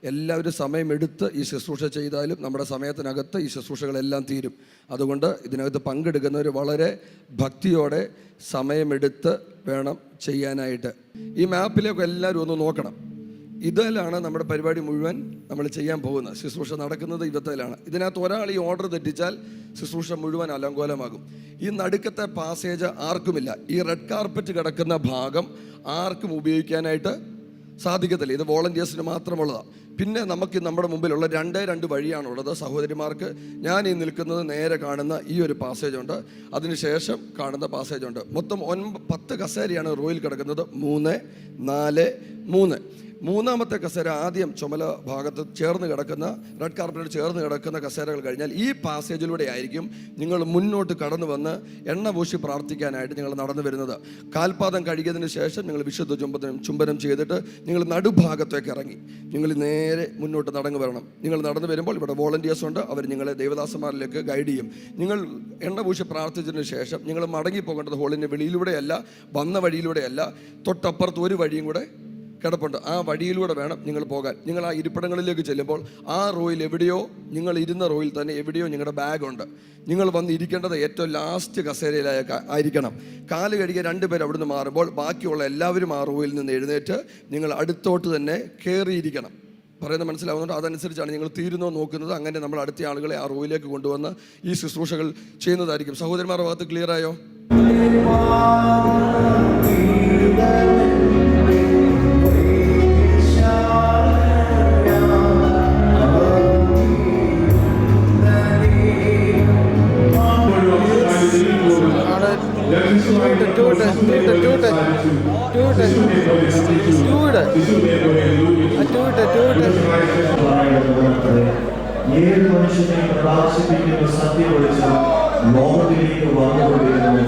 എല്ലാവരും സമയമെടുത്ത് ഈ ശുശ്രൂഷ ചെയ്താലും നമ്മുടെ സമയത്തിനകത്ത് ഈ ശുശ്രൂഷകളെല്ലാം തീരും. അതുകൊണ്ട് ഇതിനകത്ത് പങ്കെടുക്കുന്നവർ വളരെ ഭക്തിയോടെ സമയമെടുത്ത് വേണം ചെയ്യാനായിട്ട്. ഈ മാപ്പിലേക്ക് എല്ലാവരും ഒന്ന് നോക്കണം. ഇതിലാണ് നമ്മുടെ പരിപാടി മുഴുവൻ നമ്മൾ ചെയ്യാൻ പോകുന്നത്. ശുശ്രൂഷ നടക്കുന്നത് ഇവത്തിലാണ്. ഇതിനകത്ത് ഒരാൾ ഈ ഓർഡർ തെറ്റിച്ചാൽ ശുശ്രൂഷ മുഴുവൻ അലങ്കോലമാകും. ഈ നടുക്കത്തെ പാസേജ് ആർക്കുമില്ല. ഈ റെഡ് കാർപ്പറ്റ് കിടക്കുന്ന ഭാഗം ആർക്കും ഉപയോഗിക്കാനായിട്ട് സാധിക്കത്തില്ല. ഇത് വോളണ്ടിയേഴ്സിന് മാത്രമുള്ളതാണ്. പിന്നെ നമുക്ക് നമ്മുടെ മുമ്പിലുള്ള 2 വഴിയാണുള്ളത്. സഹോദരിമാർക്ക് ഞാൻ ഈ നിൽക്കുന്നത് നേരെ കാണുന്ന ഈ ഒരു പാസേജുണ്ട്, അതിനുശേഷം കാണുന്ന പാസേജുണ്ട്. മൊത്തം 10 കസേരയാണ് റോയിൽ കിടക്കുന്നത്. 3, 4, 3. മൂന്നാമത്തെ കസേര ആദ്യം ചുമല ഭാഗത്ത് ചേർന്ന് കിടക്കുന്ന റെഡ് കാർപ്പറ്റിൽ ചേർന്ന് കിടക്കുന്ന കസേരകൾ കഴിഞ്ഞാൽ ഈ പാസേജിലൂടെ ആയിരിക്കും നിങ്ങൾ മുന്നോട്ട് കടന്നു വന്ന് എണ്ണ പൂശി പ്രാർത്ഥിക്കാനായിട്ട് നിങ്ങൾ നടന്നു വരുന്നത്. കാൽപാദം കഴുകിയതിന് ശേഷം നിങ്ങൾ വിശുദ്ധ ചുംബനം ചെയ്തിട്ട് നിങ്ങൾ നടുഭാഗത്തേക്ക് ഇറങ്ങി നിങ്ങൾ നേരെ മുന്നോട്ട് നടന്നു വരണം. നിങ്ങൾ നടന്നു വരുമ്പോൾ ഇവിടെ വോളണ്ടിയേഴ്സ് ഉണ്ട്, അവർ നിങ്ങളെ ദൈവദാസന്മാരിലേക്ക് ഗൈഡ് ചെയ്യും. നിങ്ങൾ എണ്ണ പൂശി പ്രാർത്ഥിച്ചതിന് ശേഷം നിങ്ങൾ മടങ്ങി പോകേണ്ടത് ഹോളിൻ്റെ വെളിയിലൂടെയല്ല, വന്ന വഴിയിലൂടെയല്ല, തൊട്ടപ്പുറത്ത് ഒരു വഴിയും കൂടെ കിടപ്പുണ്ട്. ആ വഴിയിലൂടെ വേണം നിങ്ങൾ പോകാൻ. നിങ്ങൾ ആ ഇരിപ്പിടങ്ങളിലേക്ക് ചെല്ലുമ്പോൾ ആ റോയിൽ എവിടെയോ, നിങ്ങൾ ഇരുന്ന റോയിൽ തന്നെ എവിടെയോ നിങ്ങളുടെ ബാഗുണ്ട്. നിങ്ങൾ വന്ന് ഇരിക്കേണ്ടത് ഏറ്റവും ലാസ്റ്റ് കസേരയിലായിരിക്കണം. കാല് കഴുകിയ 2 പേർ അവിടുന്ന് മാറുമ്പോൾ ബാക്കിയുള്ള എല്ലാവരും ആ റോയിൽ നിന്ന് എഴുന്നേറ്റ് നിങ്ങൾ അടുത്തോട്ട് തന്നെ കയറിയിരിക്കണം. പറയുന്നത് മനസ്സിലാവുന്നുണ്ട്? അതനുസരിച്ചാണ് നിങ്ങൾ തീരുന്നോ നോക്കുന്നത്. അങ്ങനെ നമ്മൾ അടുത്ത ആളുകളെ ആ റോയിലേക്ക് കൊണ്ടുവന്ന് ഈ ശുശ്രൂഷകൾ ചെയ്യുന്നതായിരിക്കും. സഹോദരന്മാരുടെ ഭാഗത്ത് ക്ലിയർ ആയോ? ഏത് മനുഷ്യനെ പ്രകാശിപ്പിക്കുന്ന സത്യം വിളിച്ച് ലോകത്തിലേക്ക് വന്നുകൊണ്ടിരുന്നു.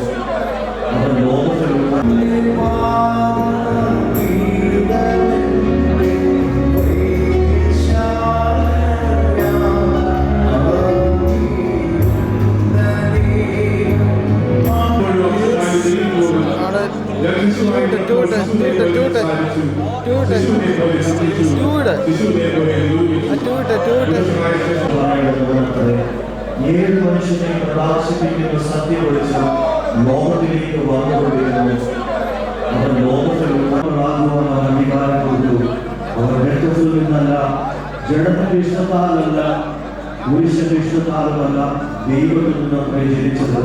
അവർ ലോകത്തിലുള്ള ഏത് മനുഷ്യനെ പ്രകാശിപ്പിക്കുന്ന സത്യം വിളിച്ച് ലോകത്തിലേക്ക് വന്നുകൊണ്ടിരുന്നു. അവർ ലോകത്തിലുള്ള അംഗീകാരം കൊടുത്തു. അവർ രക്തത്തിൽ നിന്നല്ല, ജഡത്തിന്റെ ഇഷ്ടത്താലല്ല, പുരുഷന്റെ ഇഷ്ടത്താലുമല്ല, ദൈവത്തിൽ നിന്ന് പ്രചരിച്ചത്.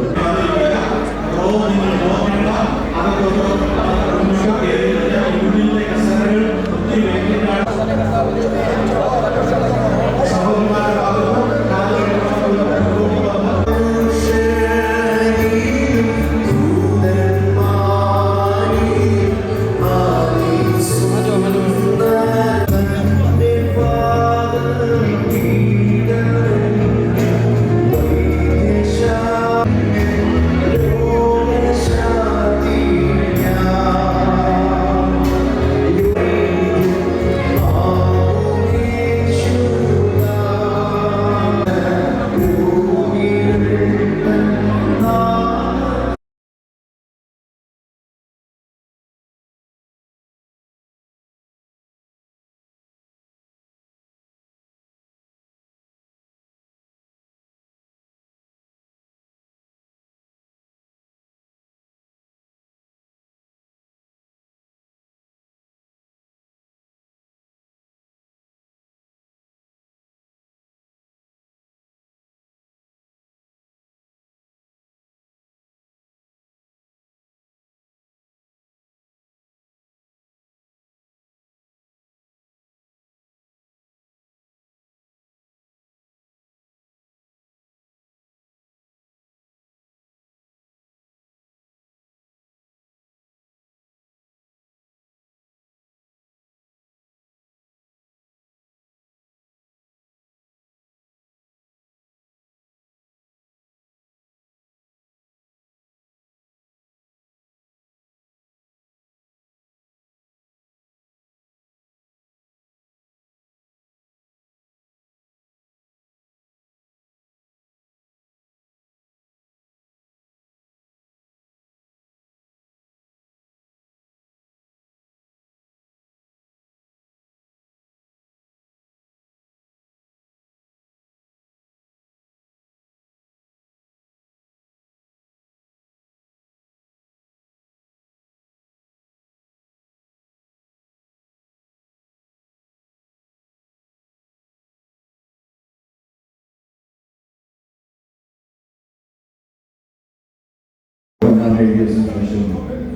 യോഹന്നാൻ എഴുതിയ സുവിശേഷം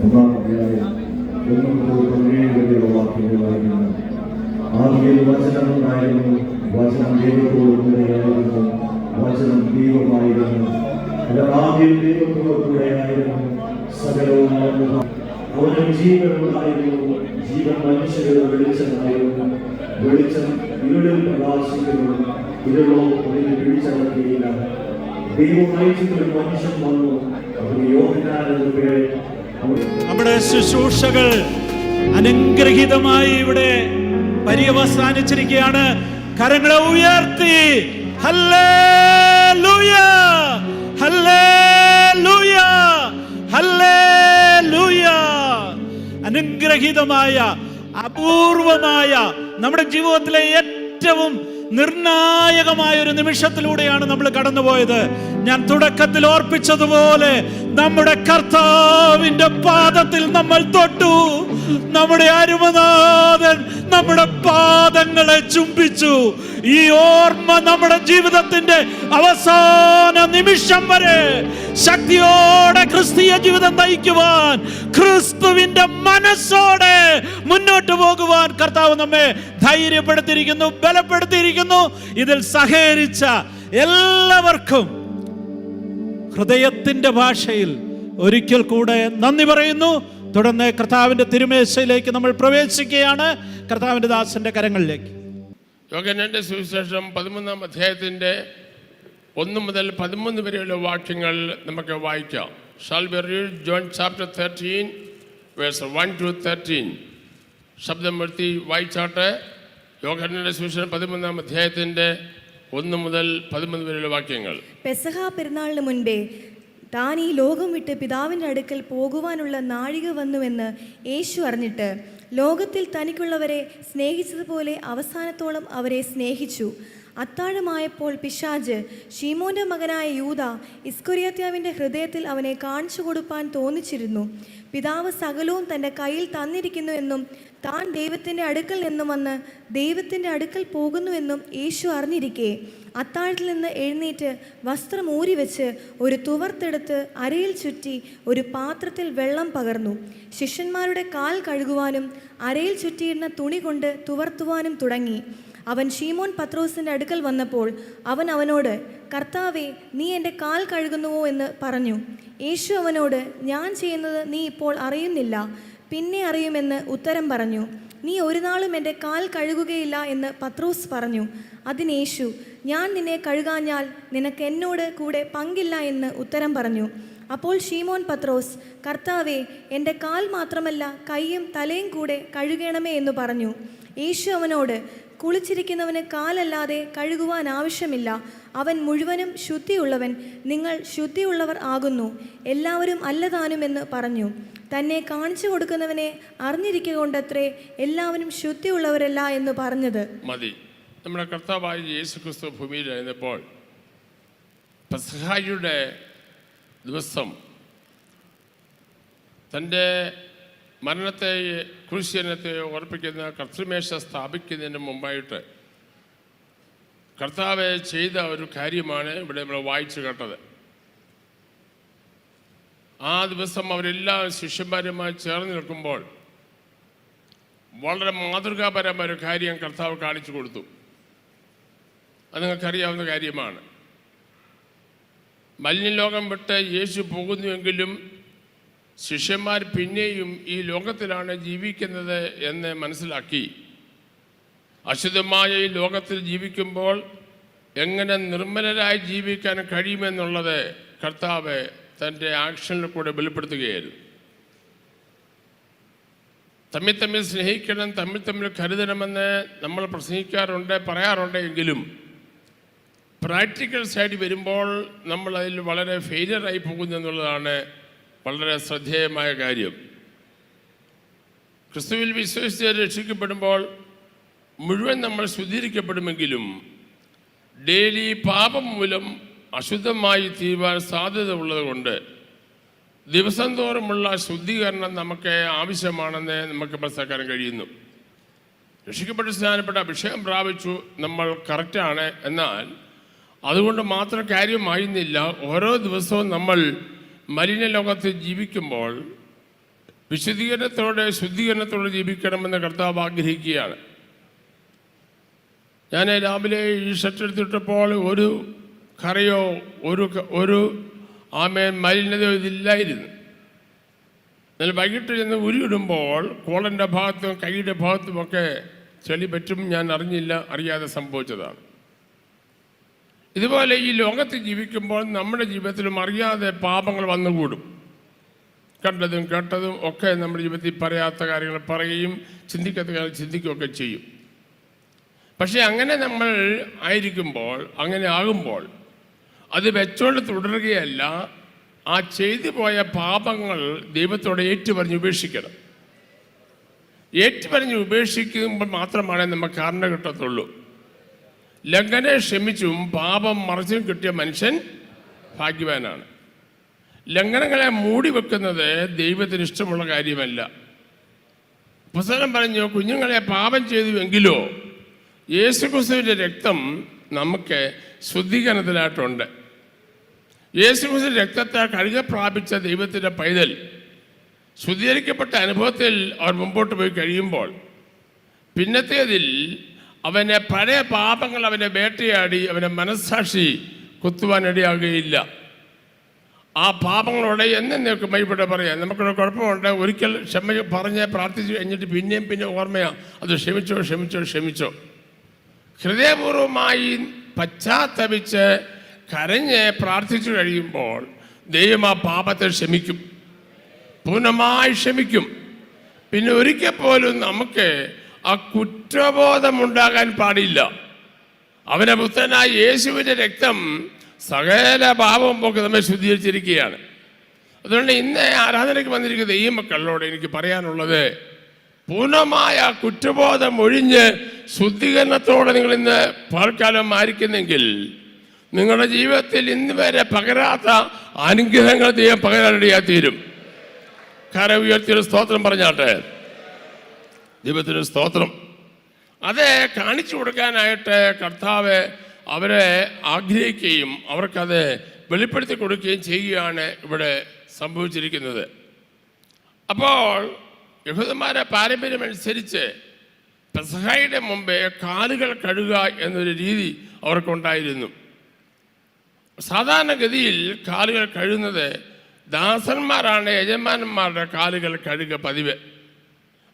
1-ാം അധ്യായം 1 മുതൽ 17 വരെയുള്ള വാക്യങ്ങളായിരുന്നു. ആദിയിൽ വചനം ഉണ്ടായിരുന്നു, വചനം ദൈവത്തോട് കൂടെയായിരുന്നു, വചനം ദൈവമായിരുന്നു, ആദ്യം ദൈവത്തോട് കൂടെയായിരുന്നു, സകലവും അവന് ജീവൻ ഉണ്ടായിരുന്നു, ജീവൻ മനുഷ്യരുടെ വെളിച്ചമായിരുന്നു, വെളിച്ചം ഇരുളിൽ പ്രകാശിക്കുന്നു, ഇരുളോ അതിനെ പിടിച്ചടക്കിയില്ല. ദൈവം അയച്ചിട്ടൊരു മനുഷ്യൻ വന്നു, അവന് യോഹന്നാൻ എന്ന പേര്. നമ്മുടെ ശുശ്രൂഷകൾ അനുഗ്രഹീതമായി ഇവിടെ പര്യവസാനിച്ചിരിക്കുകയാണ്. കരങ്ങളെ ഉയർത്തി ഹല്ലേലൂയ, ഹല്ലേലൂയ, ഹല്ലേലൂയ. അനുഗ്രഹീതമായ അപൂർവമായ നമ്മുടെ ജീവിതത്തിലെ ഏറ്റവും നിർണായകമായ ഒരു നിമിഷത്തിലൂടെയാണ് നമ്മൾ കടന്നുപോയത്. ഞാൻ തുടക്കത്തിൽ ഓർപ്പിച്ചതുപോലെ നമ്മുടെ കർത്താവിന്റെ പാദത്തിൽ നമ്മൾ തൊട്ടു. നമ്മുടെ അരുമനാഥൻ നമ്മുടെ പാദങ്ങളെ ചുംബിച്ചു. ഈ ഓർമ്മ നമ്മുടെ ജീവിതത്തിന്റെ അവസാന നിമിഷം വരെ ശക്തിയോടെ ക്രിസ്തീയ ജീവിതം നയിക്കുവാൻ, ക്രിസ്തുവിന്റെ മനസ്സോടെ മുന്നോട്ട് പോകുവാൻ കർത്താവ് നമ്മെ ധൈര്യപ്പെടുത്തിയിരിക്കുന്നു, ബലപ്പെടുത്തിയിരിക്കുന്നു. ഇതിൽ സഹകരിച്ച എല്ലാവർക്കും ഹൃദയത്തിന്റെ ഭാഷയിൽ ഒരിക്കൽ കൂടെ നന്ദി പറയുന്നു. തുടർന്ന് കർത്താവിന്റെ തിരുമേശയിലേക്ക് നമ്മൾ പ്രവേശിക്കുകയാണ്. കർത്താവിന്റെ ദാസന്റെ കരങ്ങളിലേക്ക്. യോഹന്നാന്റെ സുവിശേഷം 13-ാം അധ്യായത്തിന്റെ 1 മുതൽ 13 വരെയുള്ള വാക്യങ്ങൾ നമുക്ക് വായിക്കാം. Shall we read John chapter 13 verse 1 to 13? ശബ്ദം വരുത്തി വായിച്ചാട്ടെ. യോഹന്നാന്റെ സുവിശേഷം 13-ാം അധ്യായത്തിന്റെ 1 മുതൽ 13 വരെയുള്ള വാക്യങ്ങൾ. പെസഹ പെരുന്നാളിന് മുൻപേ താൻ ഈ ലോകം വിട്ട് പിതാവിൻ്റെ അടുക്കൽ പോകുവാനുള്ള നാഴിക വന്നുവെന്ന് യേശു അറിഞ്ഞിട്ട് ലോകത്തിൽ തനിക്കുള്ളവരെ സ്നേഹിച്ചതുപോലെ അവസാനത്തോളം അവരെ സ്നേഹിച്ചു. അത്താഴമായപ്പോൾ പിശാച് ശീമോന്റെ മകനായ യൂദ ഇസ്കറിയോത്താവിൻ്റെ ഹൃദയത്തിൽ അവനെ കാണിച്ചു കൊടുപ്പാൻ തോന്നിച്ചിരുന്നു. പിതാവ് സകലവും തൻ്റെ കയ്യിൽ തന്നിരിക്കുന്നു എന്നും താൻ ദൈവത്തിൻ്റെ അടുക്കൽ നിന്നും വന്ന് ദൈവത്തിൻ്റെ അടുക്കൽ പോകുന്നുവെന്നും യേശു അറിഞ്ഞിരിക്കെ അത്താഴത്തിൽ നിന്ന് എഴുന്നേറ്റ് വസ്ത്രം ഊരിവെച്ച് ഒരു തുവർത്തെടുത്ത് അരയിൽ ചുറ്റി ഒരു പാത്രത്തിൽ വെള്ളം പകർന്നു. ശിഷ്യന്മാരുടെ കാൽ കഴുകുവാനും അരയിൽ ചുറ്റിയിരുന്ന തുണി കൊണ്ട് തുവർത്തുവാനും തുടങ്ങി. അവൻ ശീമോൻ പത്രോസിൻ്റെ അടുക്കൽ വന്നപ്പോൾ അവൻ അവനോട്, കർത്താവേ, നീ എൻ്റെ കാൽ കഴുകുന്നുവോ എന്ന് പറഞ്ഞു. യേശു അവനോട്, ഞാൻ ചെയ്യുന്നത് നീ ഇപ്പോൾ അറിയുന്നില്ല, പിന്നെ അറിയുമെന്ന് ഉത്തരം പറഞ്ഞു. നീ ഒരു നാളും എൻ്റെ കാൽ കഴുകുകയില്ല എന്ന് പത്രോസ് പറഞ്ഞു. അതിന് യേശു, ഞാൻ നിന്നെ കഴുകാഞ്ഞാൽ നിനക്ക് എന്നോട് കൂടെ പങ്കില്ല എന്ന് ഉത്തരം പറഞ്ഞു. അപ്പോൾ ശീമോൻ പത്രോസ്, കർത്താവേ, എൻ്റെ കാൽ മാത്രമല്ല കൈയും തലയും കൂടെ കഴുകണമേ എന്ന് പറഞ്ഞു. യേശു അവനോട്, കുളിച്ചിരിക്കുന്നവന് കാലല്ലാതെ കഴുകുവാൻ ആവശ്യമില്ല, അവൻ മുഴുവനും ശുദ്ധിയുള്ളവൻ. നിങ്ങൾ ശുദ്ധിയുള്ളവർ ആകുന്നു, എല്ലാവരും അല്ലതാനുമെന്ന് പറഞ്ഞു. തന്നെ കാണിച്ചു കൊടുക്കുന്നവനെ അറിഞ്ഞിരിക്കൊണ്ടത്രേ എല്ലാവരും ശുദ്ധിയുള്ളവരല്ല എന്ന് പറഞ്ഞത്. മതി. നമ്മുടെ കർത്താവായ യേശു ക്രിസ്തു ഭൂമിയിലായിരുന്നപ്പോൾ പെസഹായുടെ ദിവസം തൻ്റെ മരണത്തെ ക്രൂശീകരണത്തെ ഓർപ്പിക്കുന്ന കർത്തൃമേശ സ്ഥാപിക്കുന്നതിന് മുമ്പായിട്ട് കർത്താവ് ചെയ്ത ഒരു കാര്യമാണ് ഇവിടെ നമ്മൾ വായിച്ചു കേട്ടത്. ആ ദിവസം അവരെല്ലാ ശിഷ്യന്മാരുമായി ചേർന്ന് നിൽക്കുമ്പോൾ വളരെ മാതൃകാപരമായ ഒരു കാര്യം കർത്താവ് കാണിച്ചു കൊടുത്തു. അത് നിങ്ങൾക്കറിയാവുന്ന കാര്യമാണ്. മലിനലോകം വിട്ട് യേശു പോകുന്നുവെങ്കിലും ശിഷ്യന്മാർ പിന്നെയും ഈ ലോകത്തിലാണ് ജീവിക്കുന്നത് എന്ന് മനസ്സിലാക്കി അശുദ്ധമായ ഈ ലോകത്തിൽ ജീവിക്കുമ്പോൾ എങ്ങനെ നിർമ്മലരായി ജീവിക്കാൻ കഴിയുമെന്നുള്ളത് കർത്താവ് തൻ്റെ ആക്ഷനിൽ കൂടെ വെളിപ്പെടുത്തുകയായിരുന്നു. തമ്മിൽ സ്നേഹിക്കണം, തമ്മിൽ കരുതണമെന്ന് നമ്മൾ പ്രസംഗിക്കാറുണ്ട്, പറയാറുണ്ട്. എങ്കിലും പ്രാക്ടിക്കൽ സൈഡ് വരുമ്പോൾ നമ്മൾ അതിൽ വളരെ ഫെയിലിയറായി പോകുന്നു എന്നുള്ളതാണ് വളരെ ശ്രദ്ധേയമായ കാര്യം. ക്രിസ്തുവിൽ വിശ്വസിച്ച് രക്ഷിക്കപ്പെടുമ്പോൾ മുഴുവൻ നമ്മൾ ശുദ്ധീകരിക്കപ്പെടുമെങ്കിലും ഡെയിലി പാപം മൂലം അശുദ്ധമായി തീരുവാൻ സാധ്യത ഉള്ളതുകൊണ്ട് ദിവസം തോറുമുള്ള ശുദ്ധീകരണം നമുക്ക് ആവശ്യമാണെന്ന് നമുക്ക് മനസ്സിലാക്കാൻ കഴിയുന്നു. രക്ഷിക്കപ്പെട്ട് സ്നാനപ്പെട്ട അഭിഷേകം പ്രാപിച്ചു, നമ്മൾ കറക്റ്റാണ്. എന്നാൽ അതുകൊണ്ട് മാത്രം കാര്യമായിരുന്നില്ല. ഓരോ ദിവസവും നമ്മൾ മലിന ലോകത്ത് ജീവിക്കുമ്പോൾ വിശുദ്ധീകരണത്തോടെ ശുദ്ധീകരണത്തോടെ ജീവിക്കണമെന്ന് കർത്താവ് ആഗ്രഹിക്കുകയാണ്. ഞാൻ രാവിലെ ഈ ഷർട്ട് എടുത്തിട്ടപ്പോൾ ഒരു കറയോ ഒരു മലിനതയോ ഇതില്ലായിരുന്നു. എന്നാൽ വൈകിട്ട് ചെന്ന് ഉരുവിടുമ്പോൾ കോളൻ്റെ ഭാഗത്തും കൈയുടെ ഭാഗത്തുമൊക്കെ ചെളി പറ്റും. ഞാൻ അറിയാതെ സംഭവിച്ചതാണ്. ഇതുപോലെ ഈ ലോകത്ത് ജീവിക്കുമ്പോൾ നമ്മുടെ ജീവിതത്തിലും അറിയാതെ പാപങ്ങൾ വന്നുകൂടും. കണ്ടതും കേട്ടതും ഒക്കെ നമ്മുടെ ജീവിതത്തിൽ പറയാത്ത കാര്യങ്ങൾ പറയുകയും ചിന്തിക്കാത്ത കാര്യങ്ങൾ ചിന്തിക്കുകയൊക്കെ ചെയ്യും. പക്ഷേ അങ്ങനെ നമ്മൾ അങ്ങനെ ആകുമ്പോൾ അത് വെച്ചോണ്ട് തുടരുകയല്ല, ആ ചെയ്തു പോയ പാപങ്ങൾ ദൈവത്തോടെ ഏറ്റുപറഞ്ഞ് ഉപേക്ഷിക്കണം. ഏറ്റുപറഞ്ഞ് ഉപേക്ഷിക്കുമ്പോൾ മാത്രമാണ് നമുക്ക് കരുണ കിട്ടത്തുള്ളൂ. ലംഘനെ ക്ഷമിച്ചും പാപം മറച്ചും കിട്ടിയ മനുഷ്യൻ ഭാഗ്യവാനാണ്. ലംഘനങ്ങളെ മൂടി വെക്കുന്നത് ദൈവത്തിന് ഇഷ്ടമുള്ള കാര്യമല്ല. പുസ്തകം പറഞ്ഞു, കുഞ്ഞുങ്ങളെ പാപം ചെയ്തുവെങ്കിലോ യേശുക്രിസ്തുവിൻ്റെ രക്തം നമുക്ക് ശുദ്ധീകരണത്തിനായിട്ടുണ്ട്. യേശുക്രിസ്തുവിൻ്റെ രക്തത്തെ കഴുക പ്രാപിച്ച ദൈവത്തിൻ്റെ പൈതൽ ശുദ്ധീകരിക്കപ്പെട്ട അനുഭവത്തിൽ അവർ മുമ്പോട്ട് പോയി കഴിയുമ്പോൾ പിന്നത്തേതിൽ അവനെ പഴയ പാപങ്ങൾ അവനെ വേട്ടയാടി അവൻ്റെ മനസ്സാക്ഷി കുത്തുവാനിടയാകുകയില്ല. ആ പാപങ്ങളോടെ എന്നേക്കും ബൈബിളിൽ പറയാം. നമുക്കൊരു കുഴപ്പമുണ്ട്, ഒരിക്കൽ ക്ഷമ പറഞ്ഞ് പ്രാർത്ഥിച്ച് കഴിഞ്ഞിട്ട് പിന്നെ ഓർമ്മയാണ് അത് ക്ഷമിച്ചോ. ഹൃദയപൂർവമായി പശ്ചാത്തപിച്ച് കരഞ്ഞ് പ്രാർത്ഥിച്ചു കഴിയുമ്പോൾ ദൈവം ആ പാപത്തെ ക്ഷമിക്കും, പൂർണ്ണമായി ക്ഷമിക്കും. പിന്നെ ഒരിക്കൽ പോലും നമുക്ക് ആ കുറ്റബോധമുണ്ടാകാൻ പാടില്ല. അവൻ്റെ പുത്രനായ യേശുവിൻ്റെ രക്തം സകല പാപവും പോക്ക് നമ്മെ ശുദ്ധീകരിച്ചിരിക്കുകയാണ്. അതുകൊണ്ട് ഇന്ന് ആരാധനയ്ക്ക് വന്നിരിക്കുന്ന ഈ മക്കളോട് എനിക്ക് പറയാനുള്ളത്, പൂർണ്ണമായ കുറ്റബോധം ഒഴിഞ്ഞ് ശുദ്ധീകരണത്തോടെ നിങ്ങൾ ഇന്ന് പകൽക്കാലം ആയിരിക്കുന്നെങ്കിൽ നിങ്ങളുടെ ജീവിതത്തിൽ ഇന്ന് വരെ പകരാത്ത അനുഗ്രഹങ്ങൾ ദൈവം പകരാനിടയായി തീരും. കര ഉയർത്തിയൊരു സ്തോത്രം പറഞ്ഞാട്ടെ. ദൈവത്തിന് സ്തോത്രം. അത് കാണിച്ചു കൊടുക്കാനായിട്ട് കർത്താവ് അവരെ ആഗ്രഹിക്കുകയും അവർക്കത് വെളിപ്പെടുത്തി കൊടുക്കുകയും ചെയ്യുകയാണ് ഇവിടെ സംഭവിച്ചിരിക്കുന്നത്. അപ്പോൾ യഹൂദന്മാരെ പാരമ്പര്യമനുസരിച്ച് പെസഹയുടെ മുമ്പേ കാലുകൾ കഴുകുക എന്നൊരു രീതി അവർക്കുണ്ടായിരുന്നു. സാധാരണഗതിയിൽ കാലുകൾ കഴുകുന്നത് ദാസന്മാരാണ് യജമാനന്മാരുടെ കാലുകൾ കഴുകുക പതിവ്.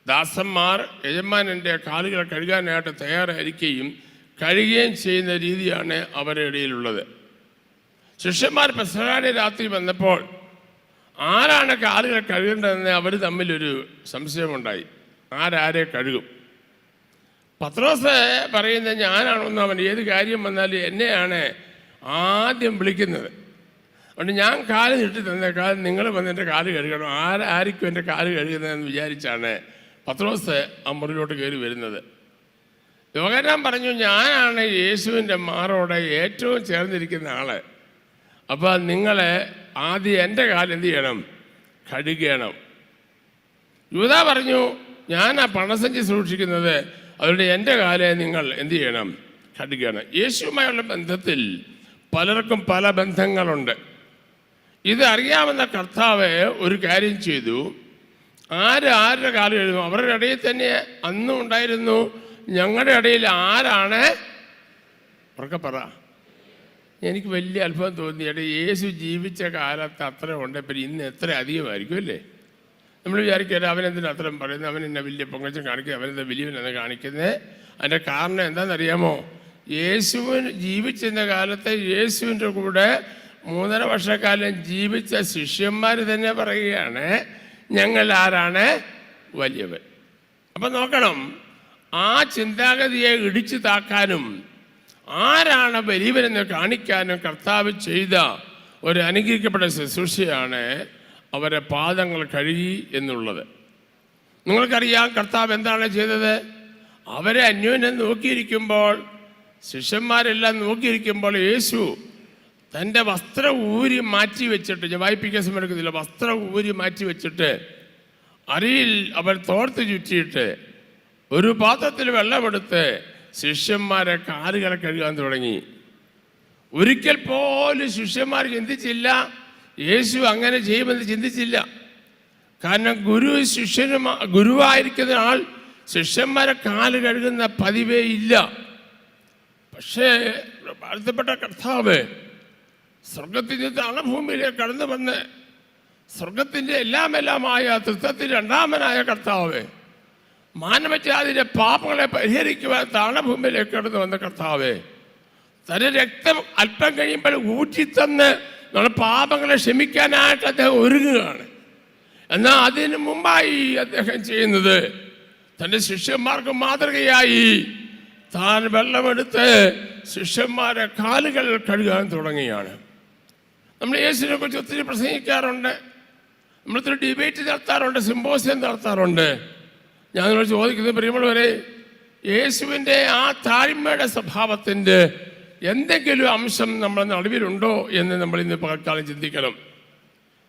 ദാസന്മാർ യജമാനൻ്റെ കാലുകൾ കഴുകാനായിട്ട് തയ്യാറായിരിക്കുകയും കഴുകുകയും ചെയ്യുന്ന രീതിയാണ് അവരുടെ ഇടയിലുള്ളത്. ശിഷ്യന്മാർ പെസഹയുടെ രാത്രി വന്നപ്പോൾ ആരാണ് കാലുകൾ കഴുകേണ്ടതെന്ന് അവർ തമ്മിലൊരു സംശയമുണ്ടായി. ആരെ കഴുകും? പത്രോസ് പറയുന്നത് ഞാനാണെന്ന്. അവൻ ഏത് കാര്യം വന്നാലും എന്നെയാണ് ആദ്യം വിളിക്കുന്നത്. അതുകൊണ്ട് ഞാൻ കാല് നീട്ടി തന്നേക്കാൾ നിങ്ങൾ വന്ന് എൻ്റെ കാല് കഴുകണം, ആർക്കും എൻ്റെ കാല് കഴുകുന്നതെന്ന് വിചാരിച്ചാണ് പത്രോസ് ആ മുറിയിലോട്ട് കയറി വരുന്നത്. യോഹന്നാൻ പറഞ്ഞു, ഞാനാണ് യേശുവിൻ്റെ മാറോടെ ഏറ്റവും ചേർന്നിരിക്കുന്ന ആള്. അപ്പോൾ നിങ്ങൾ ആദ്യം എൻ്റെ കാല് എന്ത് ചെയ്യണം? കഴുകണം. യൂദാ പറഞ്ഞു, ഞാൻ ആ പണസഞ്ചി സൂക്ഷിക്കുന്നത്, അതുകൊണ്ട് എൻ്റെ കാല് നിങ്ങൾ എന്ത് ചെയ്യണം? കഴുകണം. യേശുവുമായുള്ള ബന്ധത്തിൽ പലർക്കും പല ബന്ധങ്ങളുണ്ട്. ഇത് അറിയാവുന്ന കർത്താവ് ഒരു കാര്യം ചെയ്തു. ആരുടെ കാല് കഴുകും? അവരുടെ ഇടയിൽ തന്നെ അന്നും ഉണ്ടായിരുന്നു. ഞങ്ങളുടെ ഇടയിൽ ആരാണ്? ഉറക്കെ പറ. എനിക്ക് വലിയ അത്ഭുതം തോന്നിയിട്ട് യേശു ജീവിച്ച കാലത്ത് അത്ര ഉണ്ടെങ്കിൽ ഇന്ന് എത്ര അധികമായിരിക്കും അല്ലേ? നമ്മൾ വിചാരിക്കട്ടെ, അവനെന്തിനാ അത്രയും പറയുന്നത്, അവൻ എന്നെ വലിയ പൊങ്ങച്ചം കാണിക്കുന്നത്, അവനെന്താ വലിയവനെന്ന് കാണിക്കുന്നത്? അതിൻ്റെ കാരണം എന്താണെന്നറിയാമോ? യേശുവിൻ ജീവിച്ചിരുന്ന കാലത്ത് യേശുവിൻ്റെ കൂടെ 3.5 വർഷക്കാലം ജീവിച്ച ശിഷ്യന്മാർ തന്നെ പറയുകയാണ്, ഞങ്ങൾ ആരാണ് വലിയവൻ. അപ്പം നോക്കണം, ആ ചിന്താഗതിയെ ഇടിച്ചു താക്കാനും ആരാണ് വലിയവനെന്ന് കാണിക്കാനും കർത്താവ് ചെയ്ത ഒരു അനുഗ്രഹിക്കപ്പെട്ട ശുശ്രൂഷയാണ് അവരെ പാദങ്ങൾ കഴുകി എന്നുള്ളത്. നിങ്ങൾക്കറിയാം കർത്താവ് എന്താണ് ചെയ്തത്? അവരെ അന്യോന്യം നോക്കിയിരിക്കുമ്പോൾ, ശിഷ്യന്മാരെല്ലാം നോക്കിയിരിക്കുമ്പോൾ യേശു തൻ്റെ വസ്ത്രം ഊരി മാറ്റി വെച്ചിട്ട്, ഞാൻ വായിപ്പിക്കാൻ സമയമെടുക്കുന്നില്ല, വസ്ത്രം ഊരി മാറ്റി വെച്ചിട്ട് അരിയിൽ അവർ തോർത്ത് ചുറ്റിയിട്ട് ഒരു പാത്രത്തിൽ വെള്ളമെടുത്ത് ശിഷ്യന്മാരെ കാലുകൾ കഴുകാൻ തുടങ്ങി. ഒരിക്കൽ പോലും ശിഷ്യന്മാർ ചിന്തിച്ചില്ല യേശു അങ്ങനെ ചെയ്യുമെന്ന് ചിന്തിച്ചില്ല. കാരണം ഗുരുവായിരിക്കുന്ന ആൾ ശിഷ്യന്മാരെ കാല് കഴുകുന്ന പതിവേ ഇല്ല. പക്ഷേ വാഴ്ത്തപ്പെട്ട കർത്താവ് സ്വർഗത്തിൽ നിന്ന് അണഭൂമിയിലേക്ക് കടന്നു വന്ന് സ്വർഗത്തിൻ്റെ എല്ലാമായ തൃത്വത്തിൽ രണ്ടാമനായ കർത്താവ് മാനവജാതിയുടെ പാപങ്ങളെ പരിഹരിക്കുവാൻ താണഭൂമിയിലേക്ക് കടന്നു വന്ന കർത്താവ് തന്റെ രക്തം അല്പം കഴിയുമ്പോൾ ഊറ്റിത്തന്ന് നമ്മുടെ പാപങ്ങളെ ക്ഷമിക്കാനായിട്ട് അദ്ദേഹം ഒരുങ്ങുകയാണ്. എന്നാൽ അതിനു മുമ്പായി അദ്ദേഹം ചെയ്യുന്നത് തൻ്റെ ശിഷ്യന്മാർക്ക് മാതൃകയായി താൻ വെള്ളമെടുത്ത് ശിഷ്യന്മാരെ കാലുകൾ കഴുകാൻ തുടങ്ങിയാണ്. നമ്മൾ യേശുവിനെ കുറിച്ച് ഒത്തിരി പ്രസംഗിക്കാറുണ്ട്, നമ്മളൊത്തിരി ഡിബേറ്റ് നടത്താറുണ്ട്, സിമ്പോസിയം നടത്താറുണ്ട്. ഞാൻ നിങ്ങൾ ചോദിക്കുന്നത് പ്രിയമുള്ളവരെ, യേശുവിൻ്റെ ആ താഴ്മയുടെ സ്വഭാവത്തിൻ്റെ എന്തെങ്കിലും അംശം നമ്മുടെ നടുവിലുണ്ടോ എന്ന് നമ്മൾ ഇന്ന് പകൽക്കാലം ചിന്തിക്കണം.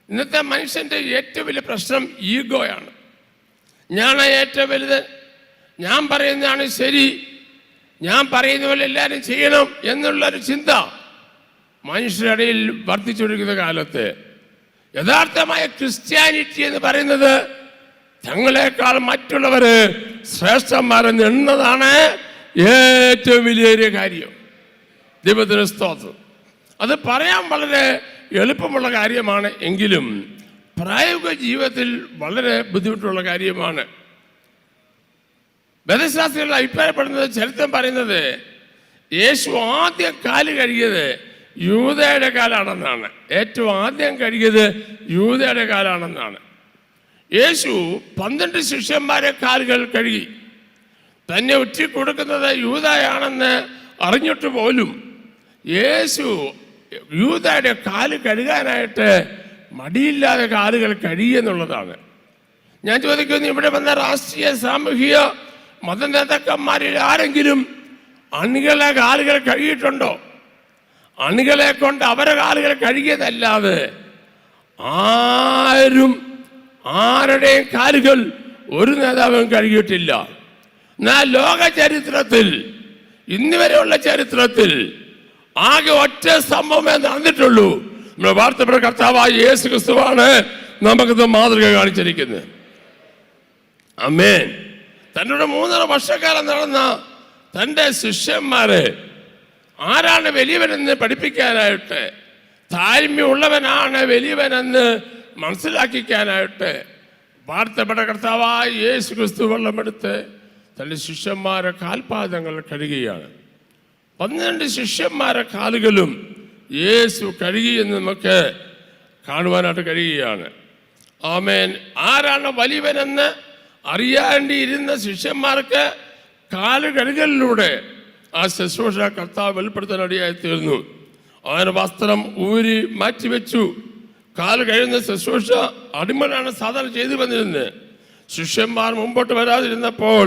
ഇന്നത്തെ മനുഷ്യൻ്റെ ഏറ്റവും വലിയ പ്രശ്നം ഈഗോയാണ്. ഞാനാണ് ഏറ്റവും വലുത്, ഞാൻ പറയുന്നതാണ് ശരി, ഞാൻ പറയുന്ന പോലെ എല്ലാവരും ചെയ്യണം എന്നുള്ളൊരു ചിന്ത മനുഷ്യരുടെ ഇടയിൽ വർദ്ധിച്ചുകൊണ്ടിരിക്കുന്ന കാലത്ത് യഥാർത്ഥമായ ക്രിസ്ത്യാനിറ്റി എന്ന് പറയുന്നത് തങ്ങളെക്കാൾ മറ്റുള്ളവർ ശ്രേഷ്ഠന്മാരെന്ന് എണ്ണതാണ് ഏറ്റവും വലിയൊരു കാര്യം. ദൈവത്തിന് സ്തോത്രം. അത് പറയാൻ വളരെ എളുപ്പമുള്ള കാര്യമാണ്, എങ്കിലും പ്രായോഗിക ജീവിതത്തിൽ വളരെ ബുദ്ധിമുട്ടുള്ള കാര്യമാണ്. വേദശാസ്ത്രികൾ അഭിപ്രായപ്പെടുന്നത്, ചരിത്രം പറയുന്നത് യേശു ആദ്യം കാല് കഴുകിയത് യൂദയുടെ കാലാണെന്നാണ്. ഏറ്റവും ആദ്യം കഴുകിയത് യൂദയുടെ കാലാണെന്നാണ്. യേശു 12 ശിഷ്യന്മാരെ കാലുകൾ കഴുകി. തന്നെ ഒറ്റിക്കൊടുക്കുന്നത് യൂദയാണെന്ന് അറിഞ്ഞിട്ട് പോലും യേശു യൂദയുടെ കാല് കഴുകാനായിട്ട് മടിയില്ലാതെ കാലുകൾ കഴുകിയെന്നുള്ളതാണ്. ഞാൻ ചോദിക്കുന്നു, ഇവിടെ വന്ന രാഷ്ട്രീയ സാമൂഹിക മത നേതാക്കന്മാരിൽ ആരെങ്കിലും അണികളെ കാലുകൾ കഴുകിയിട്ടുണ്ടോ? അണികളെ കൊണ്ട് അവരെ കാലുകൾ കഴുകിയതല്ലാതെ ആരുടെയും കാലുകൾ ഒരു നേതാവും കഴുകിയിട്ടില്ല. എന്നാൽ ലോക ചരിത്രത്തിൽ, ഇന്നുവരെയുള്ള ചരിത്രത്തിൽ ആകെ ഒറ്റ സംഭവമേ നടന്നിട്ടുള്ളൂ. നമ്മുടെ വാർത്തപ്പെട്ട കർത്താവായ യേശു ക്രിസ്തുവാണ് നമുക്കിത് മാതൃക കാണിച്ചിരിക്കുന്നത്. ആമേൻ. തന്നോട് 3.5 വർഷക്കാലം നടന്ന തൻ്റെ ശിഷ്യന്മാരെ ആരാണ് വലിയവനെന്ന് പഠിപ്പിക്കാനായിട്ട്, താഴ്മയുള്ളവനാണ് വലിയവനെന്ന് മനസ്സിലാക്കിക്കാനായിട്ട് വാർത്തപ്പെട്ട കർത്താവായ യേശു ക്രിസ്തു വെള്ളമെടുത്ത് തൻ്റെ ശിഷ്യന്മാരെ കാൽപാദങ്ങൾ കഴുകുകയാണ്. 12 ശിഷ്യന്മാരെ കാലുകളും യേശു കഴുകിയെന്ന് നമുക്ക് കാണുവാനായിട്ട് കഴിയുകയാണ്. ആമേൻ. ആരാണ് വലിയവനെന്ന് അറിയാണ്ടിരുന്ന ശിഷ്യന്മാർക്ക് കാല് കഴുകലിലൂടെ ആ ശുശ്രൂഷ കർത്താവ് വെളിപ്പെടുത്താനിടയായി തീർന്നു. അവന് വസ്ത്രം ഊരി മാറ്റിവെച്ചു. കാല് കഴിയുന്ന ശുശ്രൂഷ അടിമനാണ് സാധാരണ ചെയ്തു വന്നിരുന്നത്. ശിഷ്യന്മാർ മുമ്പോട്ട് വരാതിരുന്നപ്പോൾ